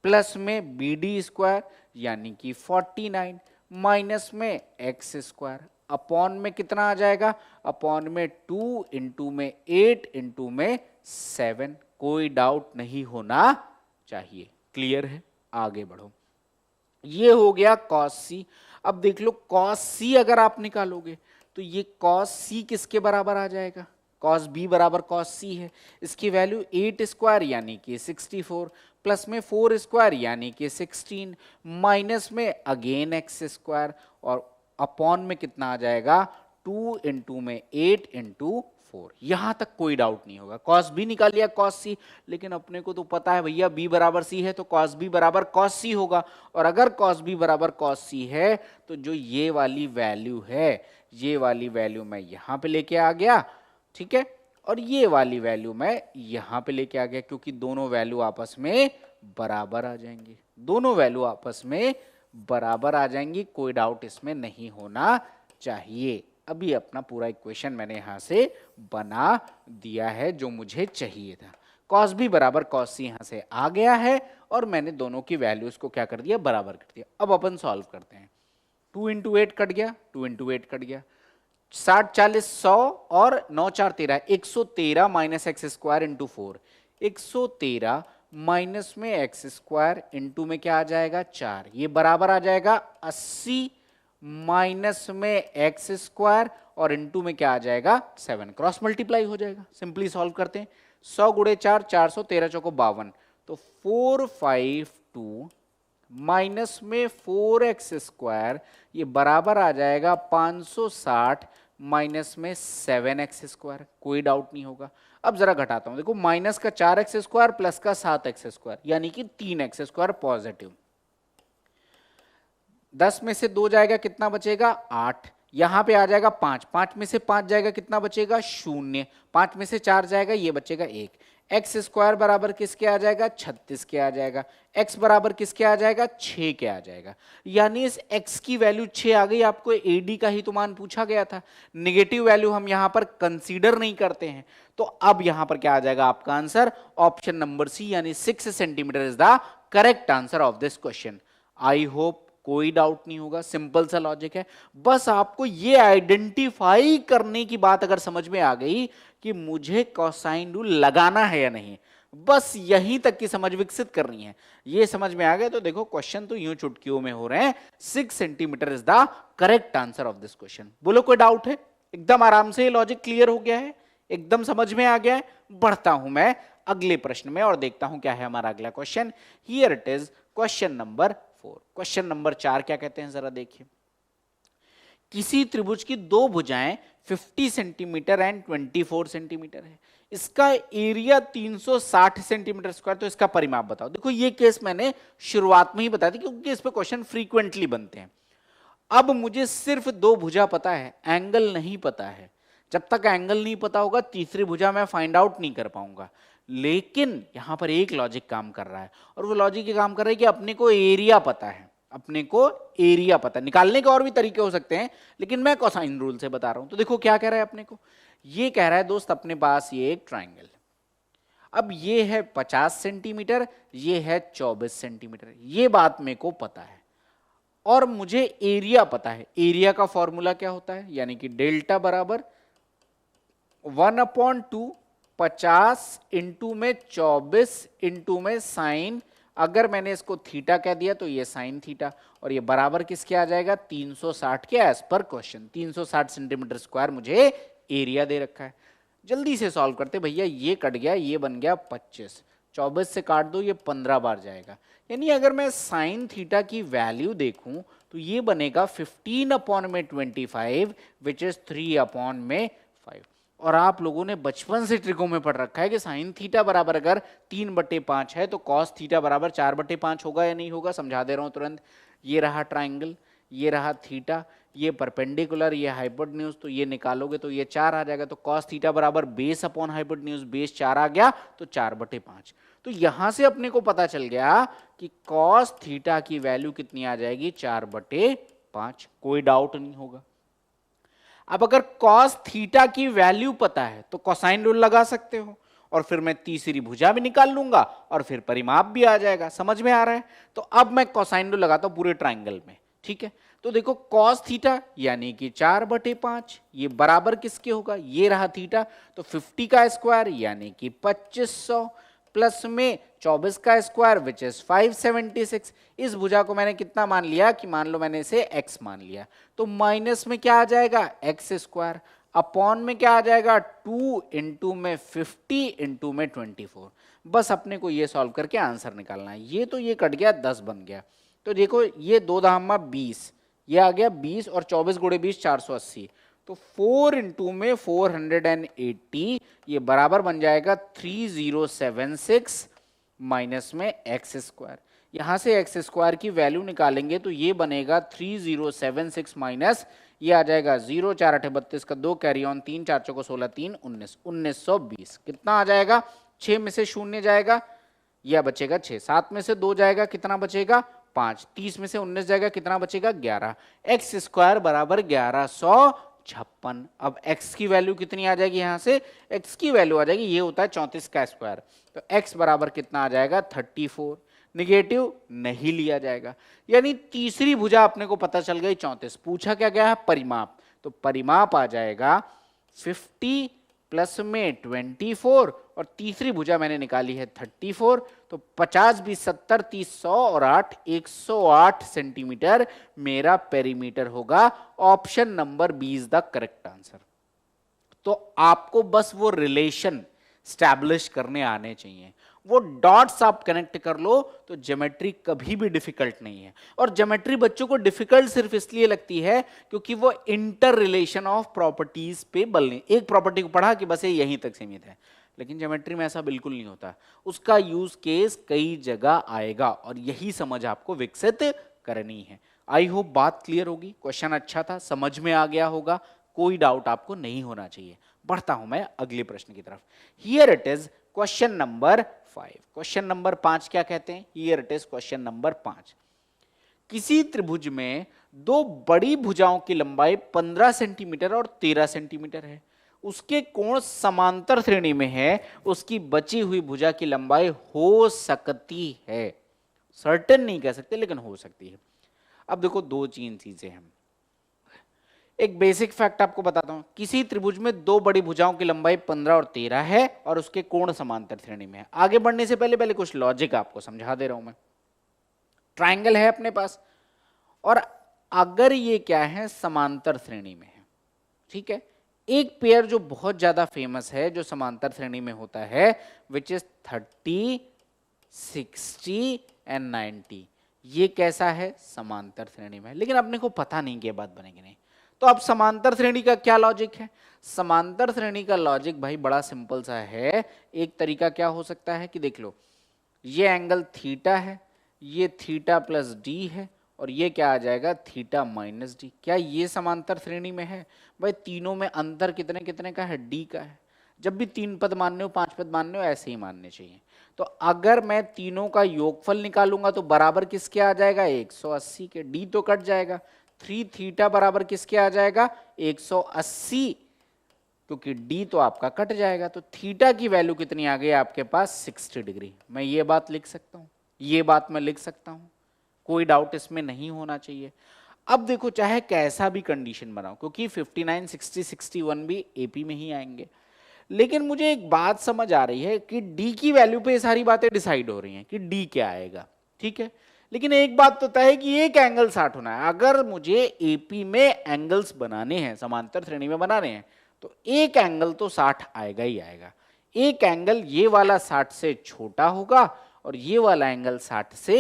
प्लस में बी डी स्क्वायर यानी कि 49 माइनस में एक्स स्क्वायर अपॉन में कितना आ जाएगा, अपॉन में 2 इंटू में 8 इंटू में 7। कोई डाउट नहीं होना चाहिए, क्लियर है? आगे बढ़ो। ये हो गया cos c। अब देख लो cos c अगर आप निकालोगे तो ये cos c किसके बराबर आ जाएगा, cos b बराबर cos c है। इसकी वैल्यू 8 स्क्वायर यानी कि 64 प्लस में 4 स्क्वायर यानी कि 16 माइनस में अगेन एक्स स्क्वायर और अपॉन में कितना आ जाएगा 2 इंटू में 8 इंटू 4। यहां तक कोई डाउट नहीं होगा। cos b निकाल लिया cos c, लेकिन अपने को तो पता है भैया b बराबर c है तो cos b बराबर cos c होगा, और अगर cos b बराबर cos c है तो जो ये वाली वैल्यू है, ये वाली वैल्यू मैं यहां पे लेके आ गया, ठीक है, और ये वाली वैल्यू मैं यहां पे लेके आ गया, क्योंकि दोनों वैल्यू आपस में बराबर आ जाएंगी, दोनों वैल्यू आपस में बराबर आ जाएंगी, कोई डाउट इसमें नहीं होना चाहिए। अभी अपना पूरा इक्वेशन मैंने यहां से बना दिया है जो मुझे चाहिए था। cos b बराबर cos c यहां से आ गया है और मैंने दोनों की वैल्यूज को क्या कर दिया, बराबर कर दिया। अब अपन सॉल्व करते हैं। 2 इंटू 8 कट गया, 2 इंटू 8 कट गया, 60 40 100 और 9 4 13, 113 minus x square into 4, 113 minus में एक्स स्क्वायर इंटू में क्या आ जाएगा 4, ये बराबर आ जाएगा 80 माइनस में एक्स स्क्वायर और इंटू में क्या आ जाएगा 7, क्रॉस मल्टीप्लाई हो जाएगा। सिंपली सॉल्व करते हैं। 100 गुणे 4 400, 13 चौको 52, तो 452 माइनस में 4x स्क्वायर, ये बराबर आ जाएगा 560 माइनस में 7x स्क्वायर। कोई डाउट नहीं होगा। अब जरा घटाता हूं, देखो माइनस का 4x स्क्वायर प्लस का 7x स्क्वायर यानी कि 3x स्क्वायर पॉजिटिव। 10 में से 2 जाएगा कितना बचेगा 8, यहां पे आ जाएगा 5, 5 में से 5 जाएगा कितना बचेगा 0, 5 में से 4 जाएगा ये बचेगा 1। एक्स स्क्वायर बराबर किसके आ जाएगा 36 के आ जाएगा, एक्स बराबर किसके आ जाएगा 6 के आ जाएगा, यानी इस एक्स की वैल्यू 6 आ गई। आपको एडी का ही तो मान पूछा गया था, नेगेटिव वैल्यू हम यहां पर कंसीडर नहीं करते हैं, तो अब यहां पर क्या आ जाएगा आपका आंसर, ऑप्शन नंबर सी यानी 6 centimetre is the correct answer of this question. I hope कोई डाउट नहीं होगा, सिंपल सा लॉजिक है। बस आपको ये आइडेंटिफाई करने की बात अगर समझ में आ गई कि मुझे कोसाइन रूल लगाना है या नहीं, बस यहीं तक की समझ विकसित करनी है। ये समझ में आ गया तो देखो क्वेश्चन तो यूं चुटकियों में हो रहे हैं। 6 centimetre is the correct answer of this question. बोलो कोई डाउट है? एकदम आराम से लॉजिक क्लियर हो गया है, एकदम समझ में आ गया है। बढ़ता हूं मैं अगले प्रश्न में और देखता हूं क्या है हमारा अगला question. Here it is question number 4। Question number 4 क्या कहते हैं जरा देखिए। किसी त्रिभुज की दो भुजाएं 50 सेंटीमीटर एंड 24 सेंटीमीटर है, इसका एरिया 360 सेंटीमीटर स्क्वायर, तो इसका परिमाप बताओ। देखो ये केस मैंने शुरुआत में ही बता दी क्योंकि इस पे क्वेश्चन फ्रीक्वेंटली बनते हैं। अब मुझे सिर्फ दो भुजा पता है, एंगल नहीं पता है। जब तक एंगल नहीं पता होगा तीसरी भुजा मैं फाइंड आउट नहीं कर पाऊंगा। लेकिन यहां पर एक लॉजिक काम कर रहा है, और वो लॉजिक ये काम कर रहा है कि अपने को एरिया पता है, अपने को एरिया पता है। निकालने के और भी तरीके हो सकते हैं, लेकिन मैं कोसाइन रूल से बता रहा हूं। तो देखो क्या कह रहा है अपने को, ये कह रहा है दोस्त अपने पास ये एक ट्राइंगल, अब ये है 50 सेंटीमीटर, ये है 24 सेंटीमीटर, ये बात मेरे को पता है, और मुझे एरिया पता है। एरिया का फॉर्मूला क्या होता है, यानी कि डेल्टा बराबर 1/2 50 इंटू में 24 इंटू में साइन, अगर मैंने इसको थीटा कह दिया तो ये साइन थीटा, और ये बराबर किसके आ जाएगा 360 के, as per question 360 centimetre square मुझे एरिया दे रखा है। जल्दी से सॉल्व करते भैया, ये कट गया, ये बन गया 25, 24 से काट दो, ये 15 बार जाएगा। यानी अगर मैं साइन थीटा की वैल्यू देखूं तो ये बनेगा 15/25 विच इज 3/5। और आप लोगों ने बचपन से ट्रिकों में पढ़ रखा है कि साइन थीटा बराबर अगर 3/5 है तो कॉस थीटा बराबर 4/5 होगा या नहीं होगा। समझा दे रहा हूं तुरंत। ये रहा ट्राइंगल, ये रहा थीटा, ये परपेंडिकुलर, ये हाइपोटेन्यूज, तो ये निकालोगे तो ये 4 आ जाएगा। तो कॉस थीटा बराबर बेस अपॉन हाइपोटेन्यूज, बेस 4 आ गया तो 4/5। तो यहां से अपने को पता चल गया कि कॉस थीटा की वैल्यू कितनी आ जाएगी, 4/5। कोई डाउट नहीं होगा। अब अगर कॉस थीटा की वैल्यू पता है तो कोसाइन रूल लगा सकते हो और फिर मैं तीसरी भुजा भी निकाल लूंगा और फिर परिमाप भी आ जाएगा। समझ में आ रहा है? तो अब मैं कोसाइन रूल लगाता हूं पूरे ट्राइंगल में। ठीक है, तो देखो cos थीटा यानी कि 4/5, ये बराबर किसके होगा, ये रहा थीटा, तो 50 का स्क्वायर यानी कि 2500 प्लस में 24 का स्क्वायर विच इज 576। इस भुजा को मैंने कितना मान लिया कि मान लो मैंने इसे x मान लिया, तो माइनस में क्या आ जाएगा x स्क्वायर, अपॉन में क्या आ जाएगा 2 इंटू में 50 इंटू में 24। बस अपने को ये सॉल्व करके आंसर निकालना है। ये तो ये कट गया, 10 बन गया। तो देखो ये 2 धामा 20, ये आ गया 20 और 24 गुणे 20 480, तो 4 इंटू में 480, ये बराबर बन जाएगा 3076 माइनस में एक्स स्क्वायर। यहां से एक्स स्क्वायर की वैल्यू निकालेंगे तो ये बनेगा 3076 माइनस, ये आ जाएगा 0 4 8 32 का 2 कैरी ऑन 3 4 चौको 16 3 19 1920। कितना आ जाएगा, 6 में से 0 जाएगा, यह बचेगा 6, 7 में से 2 जाएगा, कितना बचेगा 5, 30 में से 19 जाएगा, कितना बचेगा 11। एक्स स्क्वायर बराबर 1156। अब x की वैल्यू कितनी आ जाएगी, यहां से x की वैल्यू आ जाएगी, ये होता है 34 का स्क्वायर, तो x बराबर कितना आ जाएगा 34। निगेटिव नहीं लिया जाएगा, यानी तीसरी भुजा अपने को पता चल गई 34। पूछा क्या गया है, परिमाप, तो परिमाप आ जाएगा 50 प्लस में 24 और तीसरी भुजा मैंने निकाली है 34, तो 50 20 70 30 100 और 8 108 सेंटीमीटर मेरा पेरीमीटर होगा। Option number B is the correct answer. तो आपको बस वो रिलेशन स्टैब्लिश करने आने चाहिए, वो डॉट्स आप कनेक्ट कर लो तो ज्योमेट्री कभी भी डिफिकल्ट नहीं है। और ज्योमेट्री बच्चों को डिफिकल्ट सिर्फ इसलिए लगती है क्योंकि वो इंटर रिलेशन ऑफ प्रॉपर्टीज पे बल नहीं, एक प्रॉपर्टी को पढ़ा कि बस ये यहीं तक सीमित है, लेकिन ज्योमेट्री में ऐसा बिल्कुल नहीं होता। उसका यूज केस कई जगह आएगा और यही समझ आपको विकसित करनी है। आई होप बात क्लियर होगी। क्वेश्चन अच्छा था, समझ में आ गया होगा, कोई डाउट आपको नहीं होना चाहिए। बढ़ता हूं मैं अगले प्रश्न की तरफ। Here it is question number 5। Question number 5 क्या कहते हैं, here it is question number 5। किसी त्रिभुज में दो बड़ी भुजाओं की लंबाई 15 सेंटीमीटर और 13 सेंटीमीटर है, उसके कोण समांतर श्रेणी में है, उसकी बची हुई भुजा की लंबाई हो सकती है, सर्टेन नहीं कह सकते लेकिन हो सकती है। अब देखो दो तीन चीजें हैं, एक बेसिक फैक्ट आपको बताता हूं। किसी त्रिभुज में दो बड़ी भुजाओं की लंबाई 15 और 13 है और उसके कोण समांतर श्रेणी में है। आगे बढ़ने से पहले पहले कुछ लॉजिक आपको समझा दे रहा हूं मैं। ट्राइंगल है अपने पास और अगर ये क्या है, समांतर श्रेणी में है, ठीक है। एक पेयर जो बहुत ज्यादा फेमस है जो समांतर श्रेणी में होता है, विच इज 30 60 एंड 90। ये कैसा है, समांतर श्रेणी में, लेकिन अपने को पता नहीं कि बात बनेगी नहीं। तो अब समांतर श्रेणी का क्या लॉजिक है, समांतर श्रेणी का लॉजिक भाई बड़ा सिंपल सा है। एक तरीका क्या हो सकता है कि देख लो, ये एंगल थीटा है, ये थीटा प्लस डी है और ये क्या आ जाएगा थीटा माइनस डी। क्या ये समांतर श्रेणी में है? भाई तीनों में अंतर कितने कितने का है, डी का है। जब भी 3 पद मानने हो 5 पद मानने हो ऐसे ही मानने चाहिए। तो अगर मैं तीनों का योगफल निकालूंगा तो बराबर किसके आ जाएगा, 180 के। डी तो कट जाएगा, 3 थीटा बराबर किसके आ जाएगा 180, क्योंकि डी तो आपका कट जाएगा। तो थीटा की वैल्यू कितनी आ गई आपके पास, 60 डिग्री। मैं ये बात लिख सकता हूँ, ये बात मैं लिख सकता हूँ, कोई डाउट इसमें नहीं होना चाहिए। अब देखो चाहे कैसा भी कंडीशन बनाओ, क्योंकि 59 60 61 भी एपी में ही आएंगे, लेकिन मुझे एक बात समझ आ रही है कि डी की वैल्यू पे ये सारी बातें डिसाइड हो रही हैं कि डी क्या आएगा, ठीक है। लेकिन एक बात तो तय है कि एक एंगल 60 होना है। अगर मुझे एपी में एंगल्स बनाने हैं, समांतर श्रेणी में बनाने हैं, तो एक एंगल तो 60 आएगा ही आएगा। एक एंगल ये वाला 60 से छोटा होगा और ये वाला एंगल 60 से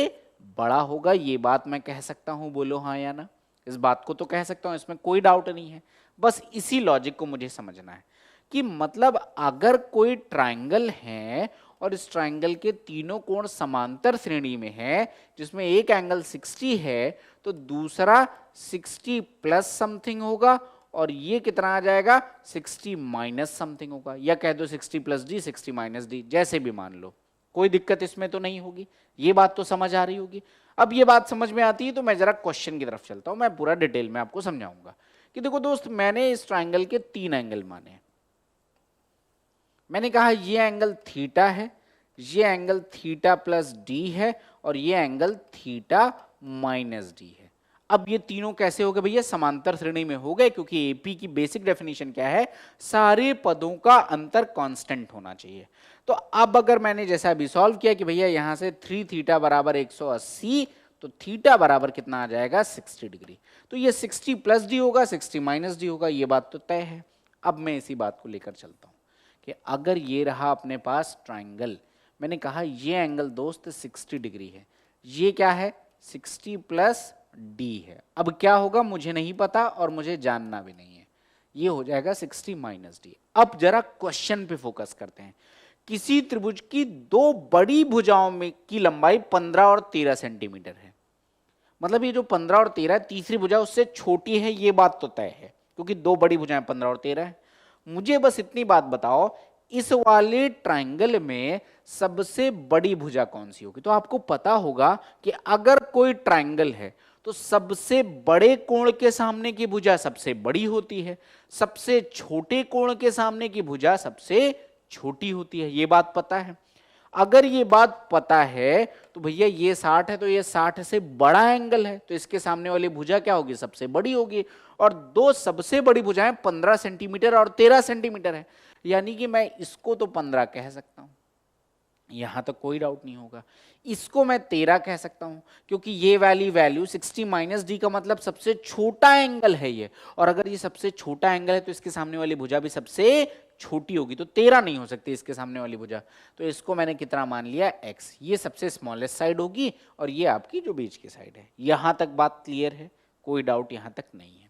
बड़ा होगा। ये बात मैं कह सकता हूं, बोलो हाँ या ना। इस बात को तो कह सकता हूं, इसमें कोई डाउट नहीं है। बस इसी लॉजिक को मुझे समझना है कि मतलब अगर कोई ट्राइंगल है और इस ट्राइंगल के तीनों कोण समांतर श्रेणी में है, जिसमें एक एंगल 60 है, तो दूसरा 60 प्लस समथिंग होगा और ये कितना आ जाएगा 60 माइनस समथिंग होगा, या कह दो 60 प्लस डी 60 माइनस डी, जैसे भी मान लो, कोई दिक्कत इसमें तो नहीं होगी। ये बात तो समझ आ रही होगी। अब ये बात समझ में आती है तो मैं जरा क्वेश्चन की तरफ चलता हूं, मैं पूरा डिटेल में आपको समझाऊंगा कि देखो दोस्त, मैंने इस ट्राइंगल के 3 एंगल माने हैं। मैंने कहा ये एंगल थीटा है, ये एंगल थीटा प्लस डी है और ये एंगल थीटा माइनस डी है। अब ये तीनों कैसे हो गए भैया? समांतर श्रेणी में हो गए, क्योंकि एपी की बेसिक डेफिनेशन क्या है? सारे पदों का अंतर कांस्टेंट होना चाहिए। तो अब अगर मैंने जैसा अभी सॉल्व किया कि भैया यहां से 3 थीटा बराबर 180, तो थीटा बराबर कितना आ जाएगा 60 डिग्री। तो ये 60 प्लस डी होगा, 60 माइनस डी होगा, ये बात तो तय है। अब मैं इसी बात को लेकर चलता हूं कि अगर ये रहा अपने पास ट्राइंगल, मैंने कहा ये एंगल दोस्त 60 डिग्री है, ये क्या है 60 प्लस डी है। अब क्या होगा मुझे नहीं पता और मुझे जानना भी नहीं है, ये हो जाएगा 60 माइनस डी। अब जरा क्वेश्चन पे फोकस करते हैं। किसी त्रिभुज की दो बड़ी भुजाओं में की लंबाई 15 और 13 सेंटीमीटर है, मतलब ये जो 15 और 13 तीसरी भुजा उससे छोटी है, ये बात तो तय है, क्योंकि दो बड़ी भुजाएं 15 और 13 है। मुझे बस इतनी बात बताओ, इस वाले ट्राइंगल में सबसे बड़ी भुजा कौन सी होगी? तो आपको पता होगा कि अगर कोई ट्राइंगल है तो सबसे बड़े कोण के सामने की भुजा सबसे बड़ी होती है, सबसे छोटे कोण के सामने की भुजा सबसे छोटी होती है, ये बात पता है। अगर ये बात पता है तो भैया ये 60 है, तो ये 60 से बड़ा एंगल है, तो इसके सामने वाली भुजा क्या होगी? सबसे बड़ी होगी। और दो सबसे बड़ी भुजाएं 15 सेंटीमीटर और 13 सेंटीमीटर है, यानी कि मैं इसको तो 15 कह सकता हूं, यहां तक कोई डाउट नहीं होगा। इसको मैं 13 कह सकता हूं, क्योंकि ये वाली वैल्यू 60 माइनस डी का मतलब सबसे छोटा एंगल है ये, और अगर ये सबसे छोटा एंगल है तो इसके सामने वाली भुजा भी सबसे छोटी होगी, तो 13 नहीं हो सकती इसके सामने वाली भुजा। तो इसको मैंने कितना मान लिया? x। ये सबसे स्मॉलेस्ट साइड होगी और ये आपकी जो बीच की साइड है। यहां तक बात क्लियर है, कोई डाउट यहां तक नहीं है।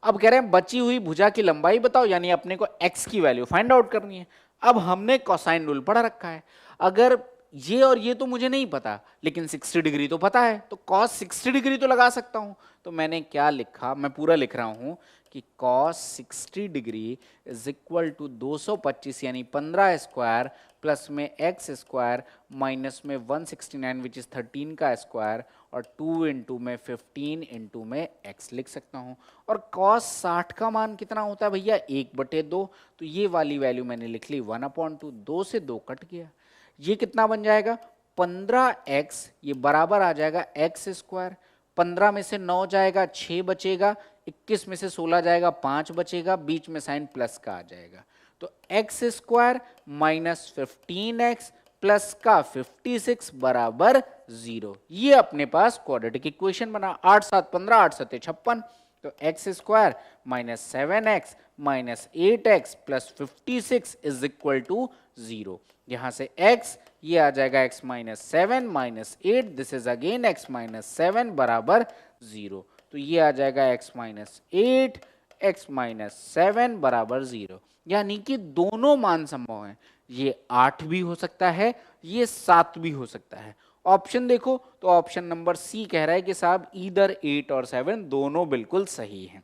अब कह रहे हैं बची हुई भुजा की लंबाई बताओ, यानी अपने को x की वैल्यू फाइंड आउट करनी है। अब हमने कोसाइन रूल पढ़ा रखा है, अगर ये और ये तो मुझे नहीं पता, लेकिन 60 डिग्री तो पता है, तो cos 60 डिग्री तो लगा सकता हूं। तो मैंने क्या लिखा, मैं पूरा लिख रहा हूं कि cos 60 degree is equal to 225 यानी 15 स्क्वायर प्लस में x स्क्वायर माइनस में 169 विच इज 13 का स्क्वायर और 2 इंटू में 15 इंटू में x लिख सकता हूं। और cos 60 का मान कितना होता है भैया? 1/2। तो ये वाली वैल्यू मैंने लिख ली 1/2, 2 से 2 कट गया, ये कितना बन जाएगा 15x, ये बराबर आ जाएगा x स्क्वायर। 15 में से 9 जाएगा 6 बचेगा, 21 में से 16 जाएगा 5 बचेगा, बीच में साइन प्लस का आ जाएगा। तो x square minus 15x plus का 56 बराबर 0। ये अपने पास क्वाड्रेटिक इक्वेशन बना। 8 7 15, 8 7 56, तो x square minus 7x minus 8x plus 56 is equal to 0। यहां से x ये आ जाएगा x minus 7 minus 8, this is again x minus 7 बराबर 0। तो ये आ जाएगा x माइनस 8 x माइनस 7 बराबर 0, यानी कि दोनों मान संभव हैं। ये 8 भी हो सकता है, ये 7 भी हो सकता है। ऑप्शन देखो तो ऑप्शन नंबर सी कह रहा है कि साहब इधर 8 और 7 दोनों बिल्कुल सही हैं।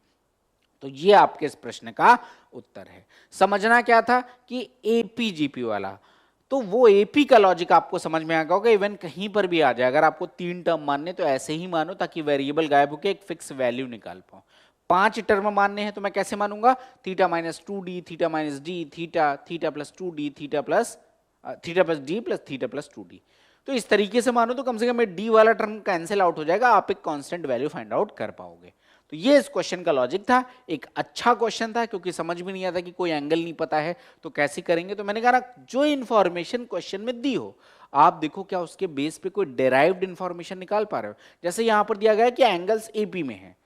तो ये आपके इस प्रश्न का उत्तर है। समझना क्या था कि एपीजीपी वाला, तो वो एपी का लॉजिक आपको समझ में आ गया होगा। इवन कहीं पर भी आ जाए, अगर आपको 3 टर्म मानने तो ऐसे ही मानो ताकि वेरिएबल गायब होकर एक फिक्स वैल्यू निकाल पाओ। 5 टर्म मानने हैं तो मैं कैसे मानूंगा? Theta minus 2d, theta minus D, theta, theta plus 2d, theta plus D plus theta plus 2d। तो इस तरीके से मानो तो कम से कम डी वाला टर्म कैंसिल आउट हो जाएगा, आप एक कांस्टेंट वैल्यू फाइंड आउट कर पाओगे। तो ये इस क्वेश्चन का लॉजिक था। एक अच्छा क्वेश्चन था, क्योंकि समझ में नहीं आता कि कोई एंगल नहीं पता है तो कैसे करेंगे। तो मैंने कहा ना, जो इंफॉर्मेशन क्वेश्चन में दी हो आप देखो क्या उसके बेस पे कोई डेराइव्ड इंफॉर्मेशन निकाल पा रहे हो। जैसे यहां पर दिया गया है कि एंगल्स एपी में है,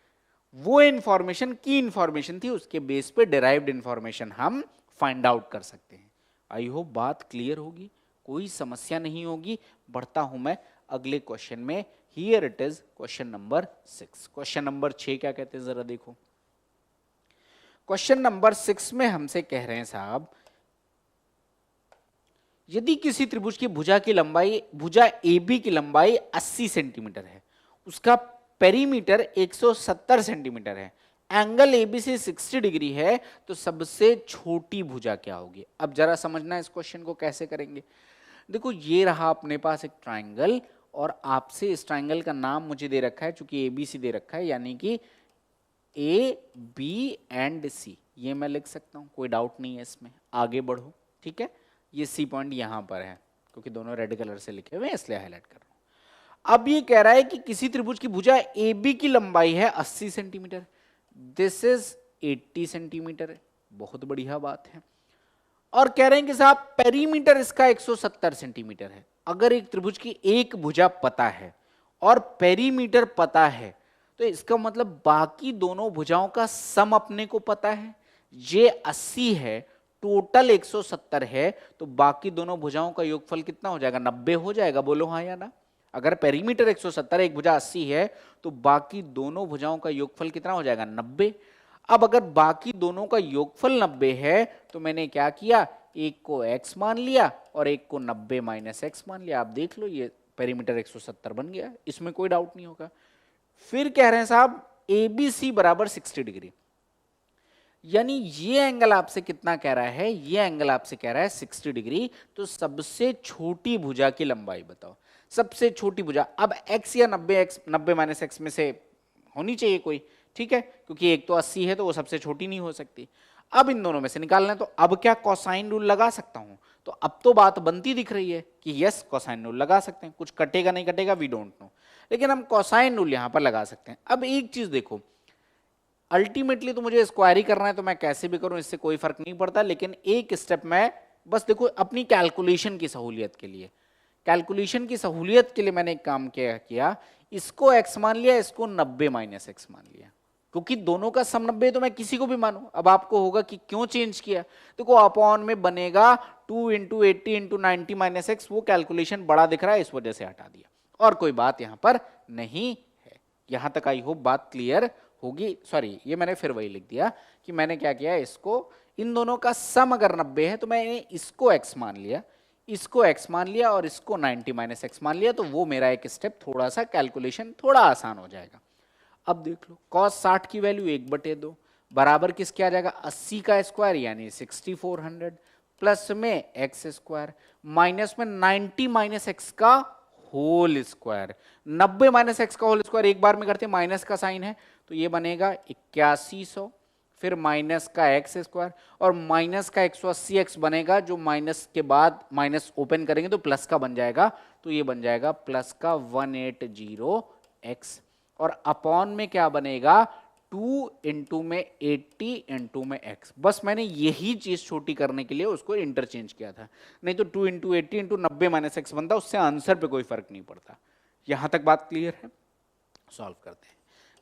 वो इंफॉर्मेशन की इंफॉर्मेशन थी, उसके बेस पे डेराइव्ड इंफॉर्मेशन हम फाइंड आउट कर सकते हैं। आई होप बात क्लियर होगी, कोई समस्या नहीं होगी। बढ़ता हूं मैं अगले क्वेश्चन में। Here it is question number 6। Question number 6 क्या कहते हैं जरा देखो। क्वेश्चन नंबर 6 में हमसे कह रहे हैं साहब, यदि किसी त्रिभुज की भुजा की लंबाई, भुजा AB की लंबाई 80 सेंटीमीटर है, उसका पेरीमीटर 170 सेंटीमीटर है, एंगल ABC 60 डिग्री है, तो सबसे छोटी भुजा क्या होगी? अब जरा समझना इस क्वेश्चन को कैसे करेंगे। देखो ये रहा अपने पास एक ट्राइंगल, और आपसे इस ट्राइंगल का नाम मुझे दे रखा है, चूंकि ABC दे रखा है, यानी कि A, B एंड C, ये मैं लिख सकता हूं, कोई डाउट नहीं है इसमें। आगे बढ़ो, ठीक है। ये C पॉइंट यहां पर है, क्योंकि दोनों रेड कलर से लिखे हुए हैं इसलिए हाईलाइट कर रहा हूं। अब ये कह रहा है कि किसी त्रिभुज की भुजा AB की लंबाई है 80 सेंटीमीटर, दिस इज 80 सेंटीमीटर, बहुत बढ़िया बात है। और कह रहे हैं कि साहब पेरीमीटर इसका 170 सेंटीमीटर है। अगर एक त्रिभुज की एक भुजा पता है और पेरीमीटर पता है, तो इसका मतलब बाकी दोनों भुजाओं का सम अपने को पता है। ये 80 है, टोटल 170 है, तो बाकी दोनों भुजाओं का योगफल कितना हो जाएगा? 90 हो जाएगा। बोलो हाँ या ना। अगर पेरीमीटर 170, एक भुजा 80 है, तो बाकी दोनों भुजाओं का योगफल कितना हो जाएगा? 90। अब अगर बाकी दोनों का योगफल 90 है, तो मैंने क्या किया, एक को x मान लिया और एक को 90 माइनस एक्स मान लिया। आप देख लो ये पेरीमीटर 170 बन गया, इसमें कोई डाउट नहीं होगा। फिर कह रहे हैं साहब ABC बराबर 60 डिग्री, यानी ये एंगल आपसे कितना कह रहा है? ये एंगल आपसे कह रहा है 60 डिग्री। तो सबसे छोटी भुजा की लंबाई बताओ, सबसे छोटी भुजा। अब x या 90 माइनस एक्स में से होनी चाहिए कोई, ठीक है, क्योंकि एक तो 80 है तो वो सबसे छोटी नहीं हो सकती। अब इन दोनों में से निकालना है, तो अब क्या कोसाइन रूल लगा सकता हूं? तो अब तो बात बनती दिख रही है कि यस कोसाइन रूल लगा सकते हैं। कुछ कटेगा नहीं कटेगा वी डोंट नो, लेकिन हम कोसाइन रूल यहां पर लगा सकते हैं। अब एक चीज देखो, अल्टीमेटली तो मुझे स्क्वायर ही करना है, तो मैं कैसे भी करूं इससे कोई फर्क नहीं पड़ता, लेकिन एक स्टेप में बस देखो अपनी कैलकुलेशन की सहूलियत के लिए, कैलकुलेशन की सहूलियत के लिए मैंने एक काम किया, इसको x मान लिया, इसको 90 माइनस एक्स मान लिया, क्योंकि दोनों का सम 90 तो मैं किसी को भी मानूं। अब आपको होगा कि क्यों चेंज किया, देखो अपॉन में बनेगा 2 इंटू 80 इंटू 90 माइनस एक्स, वो कैलकुलेशन बड़ा दिख रहा है इस वजह से हटा दिया, और कोई बात यहां पर नहीं है। यहां तक आई होप बात क्लियर होगी। सॉरी, ये मैंने फिर वही लिख दिया कि मैंने क्या किया, इसको इन दोनों का सम अगर 90 है तो मैंने इसको x मान लिया, इसको x मान लिया और इसको 90 माइनस एक्स मान लिया, तो वो मेरा एक स्टेप थोड़ा सा कैलकुलेशन थोड़ा आसान हो जाएगा। अब देख लो cos 60 की वैल्यू 1/2 बराबर किसके आ जाएगा? 80 का स्क्वायर यानी 6400 प्लस में एक्स स्क्वायर माइनस में 90 माइनस एक्स का होल स्क्वायर। 90 माइनस एक्स का होल स्क्वायर एक बार में करते, माइनस का साइन है तो ये बनेगा 8100, फिर माइनस का एक्स स्क्वायर और माइनस का 180 एक्स बनेगा, जो माइनस के बाद माइनस ओपन करेंगे तो प्लस का बन जाएगा, तो ये बन जाएगा प्लस का 180 एक्स, और अपॉन में क्या बनेगा 2 इंटू में 80 इंटू में x। बस मैंने यही चीज छोटी करने के लिए उसको इंटरचेंज किया था, नहीं तो 2 इंटू 80 इंटू 90 माइनस एक्स बनता, उससे आंसर पे कोई फर्क नहीं पड़ता। यहां तक बात क्लियर है? सॉल्व करते हैं।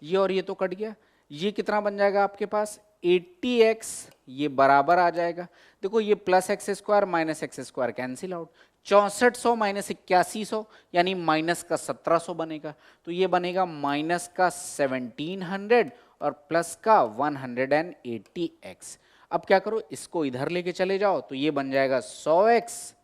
ये और ये तो कट गया, ये कितना बन जाएगा आपके पास 80x, ये बराबर आ जाएगा। देखो ये plus x square minus x square cancel out, 6400 minus 8100 यानी माइनस का 1700 बनेगा, तो ये बनेगा माइनस का 1700 और प्लस का 180x। अब क्या करो, इसको इधर लेके चले जाओ तो ये बन जाएगा 100x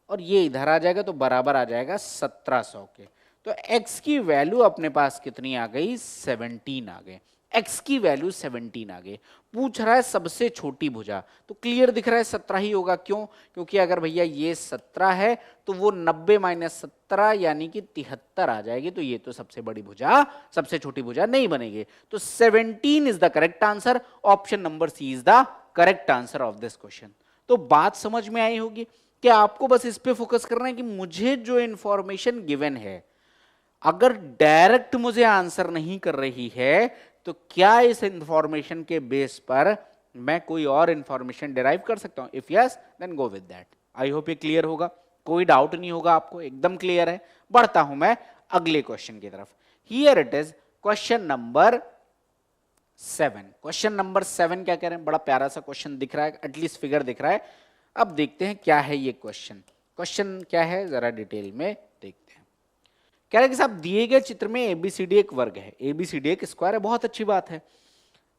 और ये इधर आ जाएगा तो बराबर आ जाएगा 1700 के। तो x की वैल्यू अपने पास कितनी आ गई? 17 आ गए। x की वैल्यू 17 आ गई। पूछ रहा है सबसे छोटी भुजा, तो क्लियर दिख रहा है 17 ही होगा। क्यों? क्योंकि अगर भैया ये 17 है तो वो 90 माइनस 17 यानी कि 73 आ जाएगी, तो ये तो सबसे बड़ी भुजा, सबसे छोटी भुजा नहीं बनेगी। तो 17 is the correct answer, option number C is the correct answer of this question. तो बात समझ में आई होगी कि आपको बस इस पे फोकस करना है कि मुझे जो इंफॉर्मेशन गिवन है अगर डायरेक्ट मुझे आंसर नहीं कर रही है, तो क्या इस इंफॉर्मेशन के बेस पर मैं कोई और इंफॉर्मेशन डिराइव कर सकता हूं? If yes then go with that. I hope ये क्लियर होगा, कोई डाउट नहीं होगा आपको, एकदम क्लियर है। बढ़ता हूं मैं अगले क्वेश्चन की तरफ। Here it is question number 7। Question number 7 क्या कह रहे हैं? बड़ा प्यारा सा क्वेश्चन दिख रहा है, एटलीस्ट फिगर दिख रहा है। अब देखते हैं क्या है ये क्वेश्चन। क्वेश्चन क्या है जरा डिटेल में देखते हैं। कह रहे हैं कि साहब दिए गए चित्र में एबीसीडी एक वर्ग है, एबीसीडी एक स्क्वायर है, बहुत अच्छी बात है।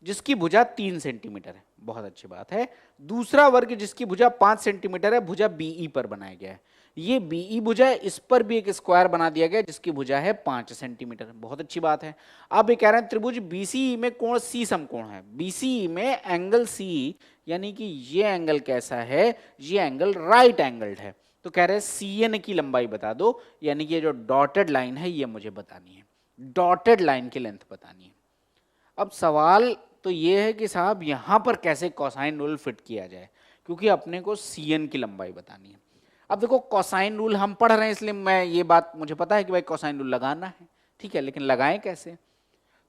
जिसकी भुजा 3 सेंटीमीटर है, बहुत अच्छी बात है। दूसरा वर्ग जिसकी भुजा 5 सेंटीमीटर है, भुजा बीई पर बनाया गया है। ये बीई भुजा है, इस पर भी एक स्क्वायर बना दिया गया जिसकी भुजा है 5 सेंटीमीटर, बहुत अच्छी बात है। अब ये कह रहे हैं त्रिभुज बीसीई में कोण सी समकोण है। बीसीई में एंगल सी, यानी कि ये एंगल कैसा है, ये एंगल राइट एंगल्ड है। तो कह रहे हैं सीएन की लंबाई बता दो, यानी कि ये जो डॉटेड लाइन है ये मुझे बतानी है, डॉटेड लाइन की लेंथ बतानी है। अब सवाल तो ये है कि साहब यहां पर कैसे कोसाइन रूल फिट किया जाए, क्योंकि अपने को सीएन की लंबाई बतानी है। अब देखो कोसाइन रूल हम पढ़ रहे हैं, इसलिए मैं ये बात मुझे पता है कि भाई कोसाइन रूल लगाना है, ठीक है, लेकिन लगाएं कैसे?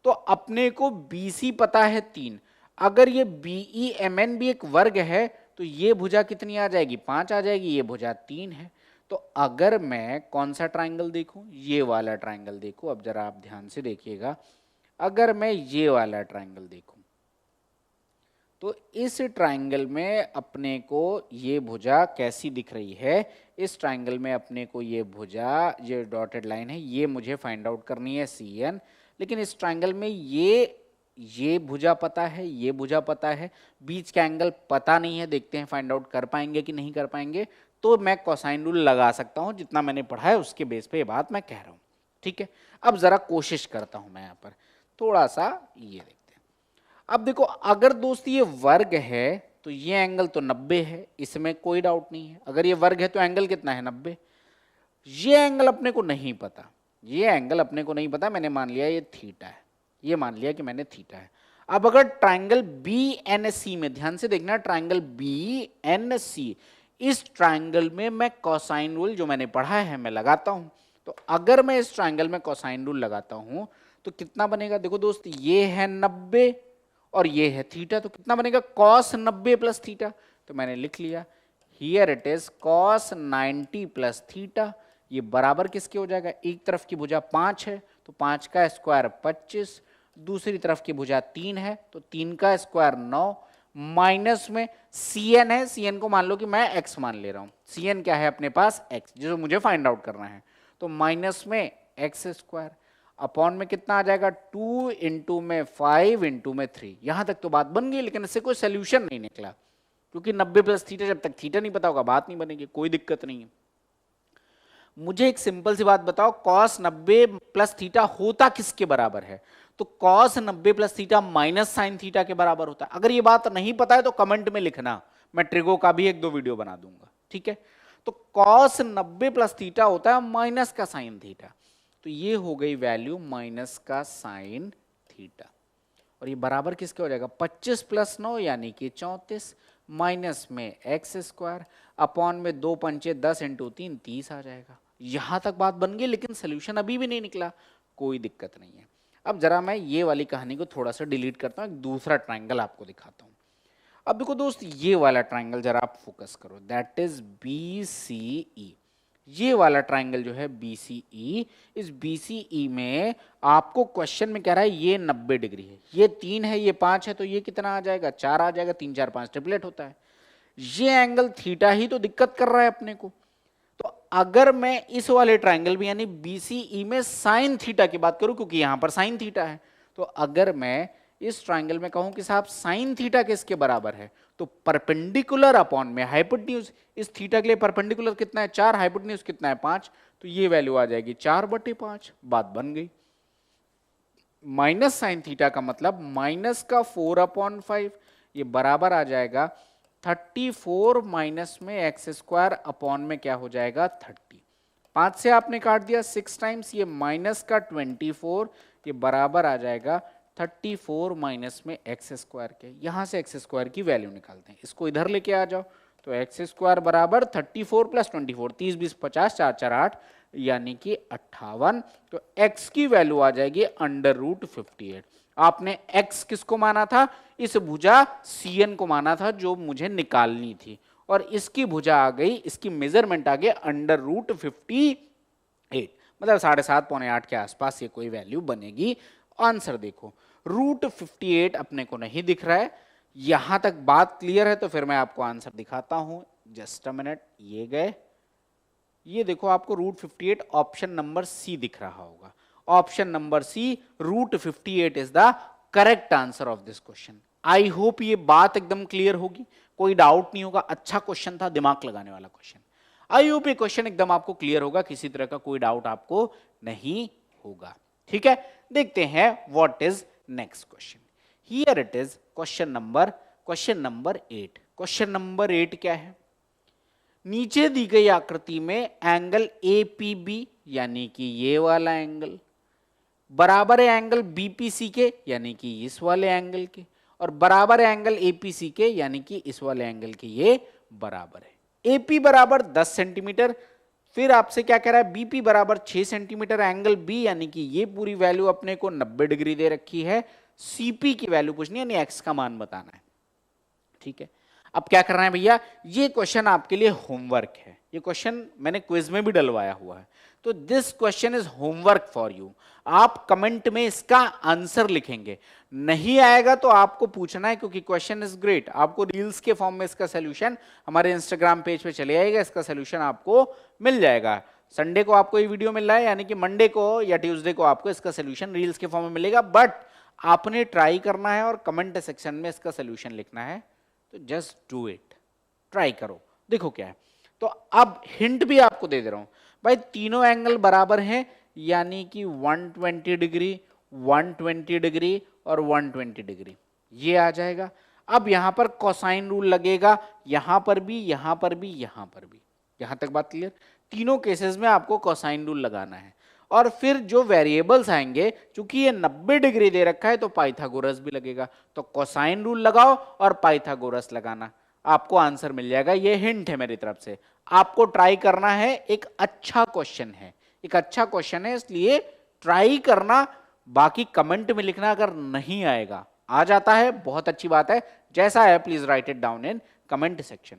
तो अपने को बीसी पता है 3, अगर ये बीई एमएन भी एक वर्ग है तो ये भुजा कितनी आ जाएगी, 5 आ जाएगी, ये भुजा 3 है। तो अगर मैं कौन सा ट्राइंगल देखूं, ये वाला ट्राइंगल देखूं, अब जरा आप ध्यान से देखिएगा, अगर मैं ये वाला ट्राइंगल देखूं तो इस ट्राइंगल में अपने को ये भुजा कैसी दिख रही है, इस ट्राइंगल में अपने को ये भुजा, ये डॉटेड लाइन है, ये मुझे फाइंड आउट करनी है सीएन। लेकिन इस ट्राइंगल में ये भुजा पता है, ये भुजा पता है, बीच का एंगल पता नहीं है, देखते हैं फाइंड आउट कर पाएंगे कि नहीं कर पाएंगे। तो मैं कोसाइन रूल लगा सकता हूं, जितना मैंने पढ़ा है उसके बेस पे ये बात मैं कह रहा हूं, ठीक है। अब जरा कोशिश करता हूं मैं यहाँ पर थोड़ा सा, ये देखते हैं। अब देखो अगर दोस्त ये वर्ग है तो ये एंगल तो 90 है, इसमें कोई डाउट नहीं है। अगर ये वर्ग है तो एंगल कितना है, 90। ये एंगल अपने को नहीं पता, ये एंगल अपने को नहीं पता, मैंने मान लिया ये थीटा है, ये मान लिया कि मैंने थीटा है। अब अगर ट्राइंगल बी एन सी में, ध्यान से देखना, ट्राइंगल बी एन सी, इस ट्राइंगल में मैं कोसाइन रूल जो मैंने पढ़ा है मैं लगाता हूं। तो अगर मैं इस ट्राइंगल में कोसाइन रूल लगाता हूं तो कितना बनेगा, देखो दोस्त, ये है 90 और ये है थीटा, तो कितना बनेगा, कॉस 90 प्लस थीटा। तो मैंने लिख लिया, here it is cos 90 plus theta. ये बराबर किसके हो जाएगा, एक तरफ की भुजा 5 है तो 5 का स्क्वायर 25, दूसरी तरफ की भुजा 3 है तो 3 का स्क्वायर 9, माइनस में सीएन है, सीएन को मान लो कि मैं एक्स मान ले रहा हूं, सीएन क्या है अपने पास, एक्स, जो मुझे फाइंड आउट करना है। तो माइनस में एक्स स्क्वायर अपॉन में कितना आ जाएगा, 2 इंटू में 5 इंटू में 3। यहां तक तो बात बन गई, लेकिन इससे कोई सोल्यूशन नहीं निकला, क्योंकि 90 प्लस थीटा, जब तक थीटा नहीं पता होगा बात नहीं बनेगी, कोई दिक्कत नहीं है। मुझे एक सिंपल सी बात बताओ, कॉस 90 प्लस थीटा होता किसके बराबर है? तो cos 90 plus theta minus sine theta के बराबर होता है। अगर ये बात नहीं पता है तो कमेंट में लिखना, मैं ट्रिगो का भी 1-2 वीडियो बना दूंगा, ठीक है। तो कॉस 90 प्लस थीटा होता है माइनस का साइन थीटा, तो ये हो गई वैल्यू माइनस का साइन थीटा। और ये बराबर किसके हो जाएगा, 25 प्लस 9 यानी कि 34, माइनस में एक्स स्क्वायर अपॉन में 2 पंचे 10 इंटू 3 30 आ जाएगा। यहां तक बात बन गई, लेकिन सोल्यूशन अभी भी नहीं निकला, कोई दिक्कत नहीं है। अब जरा मैं ये वाली कहानी को थोड़ा सा डिलीट करता हूं, एक दूसरा ट्राइंगल आपको दिखाता हूं। अब देखो दोस्त, ये वाला ट्राइंगल जरा आप फोकस करो, दैट इज बीसीई। ये वाला ट्राइंगल जो है बीसीई, इस बीसीई में आपको क्वेश्चन में कह रहा है ये 90 डिग्री है, ये 3 है, ये 5 है, तो ये कितना आ जाएगा, 4 आ जाएगा, 3 4 5 ट्रिपलेट होता है। ये एंगल थीटा ही तो दिक्कत कर रहा है अपने को। तो अगर मैं इस वाले ट्राइंगल में यानी बीसीई में साइन थीटा की बात करूं, क्योंकि यहां पर साइन थीटा है, तो अगर मैं इस ट्राइंगल में कहूं कि साहब साइन थीटा किसके बराबर है, तो परपेंडिकुलर अपॉन में हाइपोटेन्यूज, इस थीटा के लिए परपेंडिकुलर कितना है, 4, हाइपोटेन्यूज कितना है, 5, तो ये वैल्यू आ जाएगी 4/5, बात बन गई। माइनस साइन थीटा का मतलब माइनस का 4/5, ये बराबर आ जाएगा 34 माइनस में एक्स स्क्वायर अपॉन में क्या हो जाएगा 30। 5 से आपने काट दिया 6 टाइम्स, ये माइनस का 24, ये बराबर आ जाएगा 34 माइनस में एक्स स्क्वायर के। यहां से एक्स स्क्वायर की वैल्यू निकालते हैं, इसको इधर लेके आ जाओ, तो एक्स स्क्वायर बराबर 34 प्लस 24, 30 20 50, 4 4 8 यानी कि 58। तो x की वैल्यू आ जाएगी √58। आपने x किसको माना था, इस भुजा CN को माना था जो मुझे निकालनी थी, और इसकी भुजा आ गई, इसकी मेजरमेंट आ गई √58, मतलब 7.5 पौने 8 के आसपास ये कोई वैल्यू बनेगी। आंसर देखो, √58 अपने को नहीं दिख रहा है। यहां तक बात क्लियर है, तो फिर मैं आपको आंसर दिखाता हूं, जस्ट अ मिनट। ये गए, ये देखो आपको √58 ऑप्शन नंबर सी दिख रहा होगा, option number C, √58 is the correct answer of this question. I hope ये बात एकदम क्लियर होगी, कोई डाउट नहीं होगा। अच्छा क्वेश्चन था, दिमाग लगाने वाला क्वेश्चन। आई होप ये क्वेश्चन एकदम आपको क्लियर होगा, किसी तरह का कोई डाउट आपको नहीं होगा। ठीक है, देखते हैं what is next question. Here it is question number 8। Question number 8 क्या है? नीचे दी गई आकृति में एंगल एपीबी यानी कि ये वाला एंगल बराबर है एंगल बीपीसी के यानी कि इस वाले एंगल के, और बराबर है एंगल एपीसी के यानी कि इस वाले एंगल के, ये बराबर है। एपी बराबर 10 सेंटीमीटर, फिर आपसे क्या कह रहा है? बीपी बराबर 6 सेंटीमीटर, एंगल बी यानी कि ये पूरी वैल्यू अपने को 90 डिग्री दे रखी है, सीपी की वैल्यू पूछनी है, यानी एक्स का मान बताना है। ठीक है, अब क्या करना है भैया? ये क्वेश्चन आपके लिए होमवर्क है। ये क्वेश्चन मैंने क्विज में भी डलवाया हुआ है, तो this question is homework for you. आप कमेंट में इसका आंसर लिखेंगे, नहीं आएगा तो आपको पूछना है, क्योंकि क्वेश्चन इज ग्रेट। आपको रील्स के फॉर्म में इसका सोल्यूशन हमारे इंस्टाग्राम पेज पे चले आएगा, इसका सोल्यूशन आपको मिल जाएगा। संडे को आपको ये वीडियो मिल रहा है, यानी कि मंडे को या ट्यूसडे को आपको इसका सोल्यूशन रील्स के फॉर्म में मिलेगा। बट आपने ट्राई करना है और कमेंट सेक्शन में इसका सोल्यूशन लिखना है, तो जस्ट डू इट, ट्राई करो, देखो क्या है। तो अब हिंट भी आपको दे दे रहा हूं भाई, तीनों एंगल बराबर हैं, यानी कि 120 डिग्री, 120 डिग्री और 120 डिग्री, ये आ जाएगा। अब यहां पर कोसाइन रूल लगेगा, यहां पर भी, यहां पर भी, यहां पर भी। यहां तक बात क्लियर? तीनों केसेस में आपको कोसाइन रूल लगाना है। और फिर जो वेरिएबल्स आएंगे, चूंकि ये 90 डिग्री दे रखा है, तो पाइथागोरस भी लगेगा। तो कोसाइन रूल लगाओ और पाइथागोरस लगाना, आपको आंसर मिल जाएगा। ये हिंट है मेरी तरफ से, आपको ट्राई करना है। एक अच्छा क्वेश्चन है, एक अच्छा क्वेश्चन है, इसलिए ट्राई करना। बाकी कमेंट में लिखना, अगर नहीं आएगा, आ जाता है बहुत अच्छी बात है, जैसा है please right it down in comment section.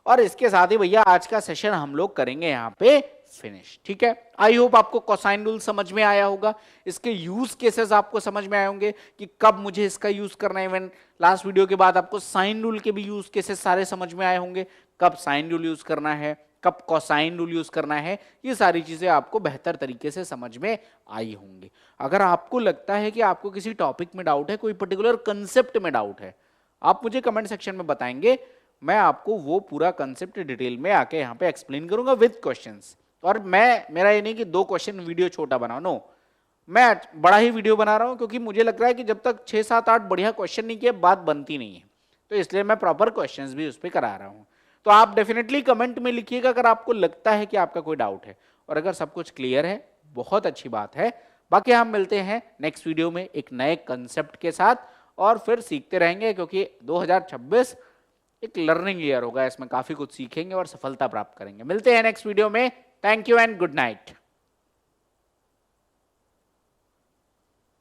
और इसके साथ ही भैया आज का सेशन हम लोग करेंगे यहाँ पे फिनिश। ठीक है, आई होप आपको कोसाइन रूल समझ में आया होगा, इसके यूज केसेस आपको समझ में आए होंगे कि कब मुझे इसका यूज करना है। इवन लास्ट वीडियो के बाद आपको साइन रूल के भी यूज केसेस सारे समझ में आए होंगे, कब साइन रूल यूज करना है, कब कोसाइन रूल यूज करना है, ये सारी चीजें आपको बेहतर तरीके से समझ में आई होंगी। अगर आपको लगता है कि आपको किसी टॉपिक में डाउट है, कोई पर्टिकुलर कंसेप्ट में डाउट है, आप मुझे कमेंट सेक्शन में बताएंगे, मैं आपको वो पूरा कंसेप्ट डिटेल में आके यहाँ पे एक्सप्लेन करूंगा विद क्वेश्चंस। और मेरा ये नहीं कि 2 क्वेश्चन वीडियो छोटा बनाओ, नो, मैं बड़ा ही वीडियो बना रहा हूँ, क्योंकि मुझे लग रहा है कि जब तक 6, 7, 8 बढ़िया क्वेश्चन नहीं किए बात बनती नहीं है, तो इसलिए मैं प्रॉपर क्वेश्चंस भी उस पर करा रहा हूँ। तो आप डेफिनेटली कमेंट में लिखिएगा अगर आपको लगता है कि आपका कोई डाउट है, और अगर सब कुछ क्लियर है, बहुत अच्छी बात है। बाकी हम मिलते हैं नेक्स्ट वीडियो में एक नए कंसेप्ट के साथ, और फिर सीखते रहेंगे, क्योंकि 2026 एक लर्निंग ईयर होगा, इसमें काफी कुछ सीखेंगे और सफलता प्राप्त करेंगे। मिलते हैं नेक्स्ट वीडियो में, thank you and good night.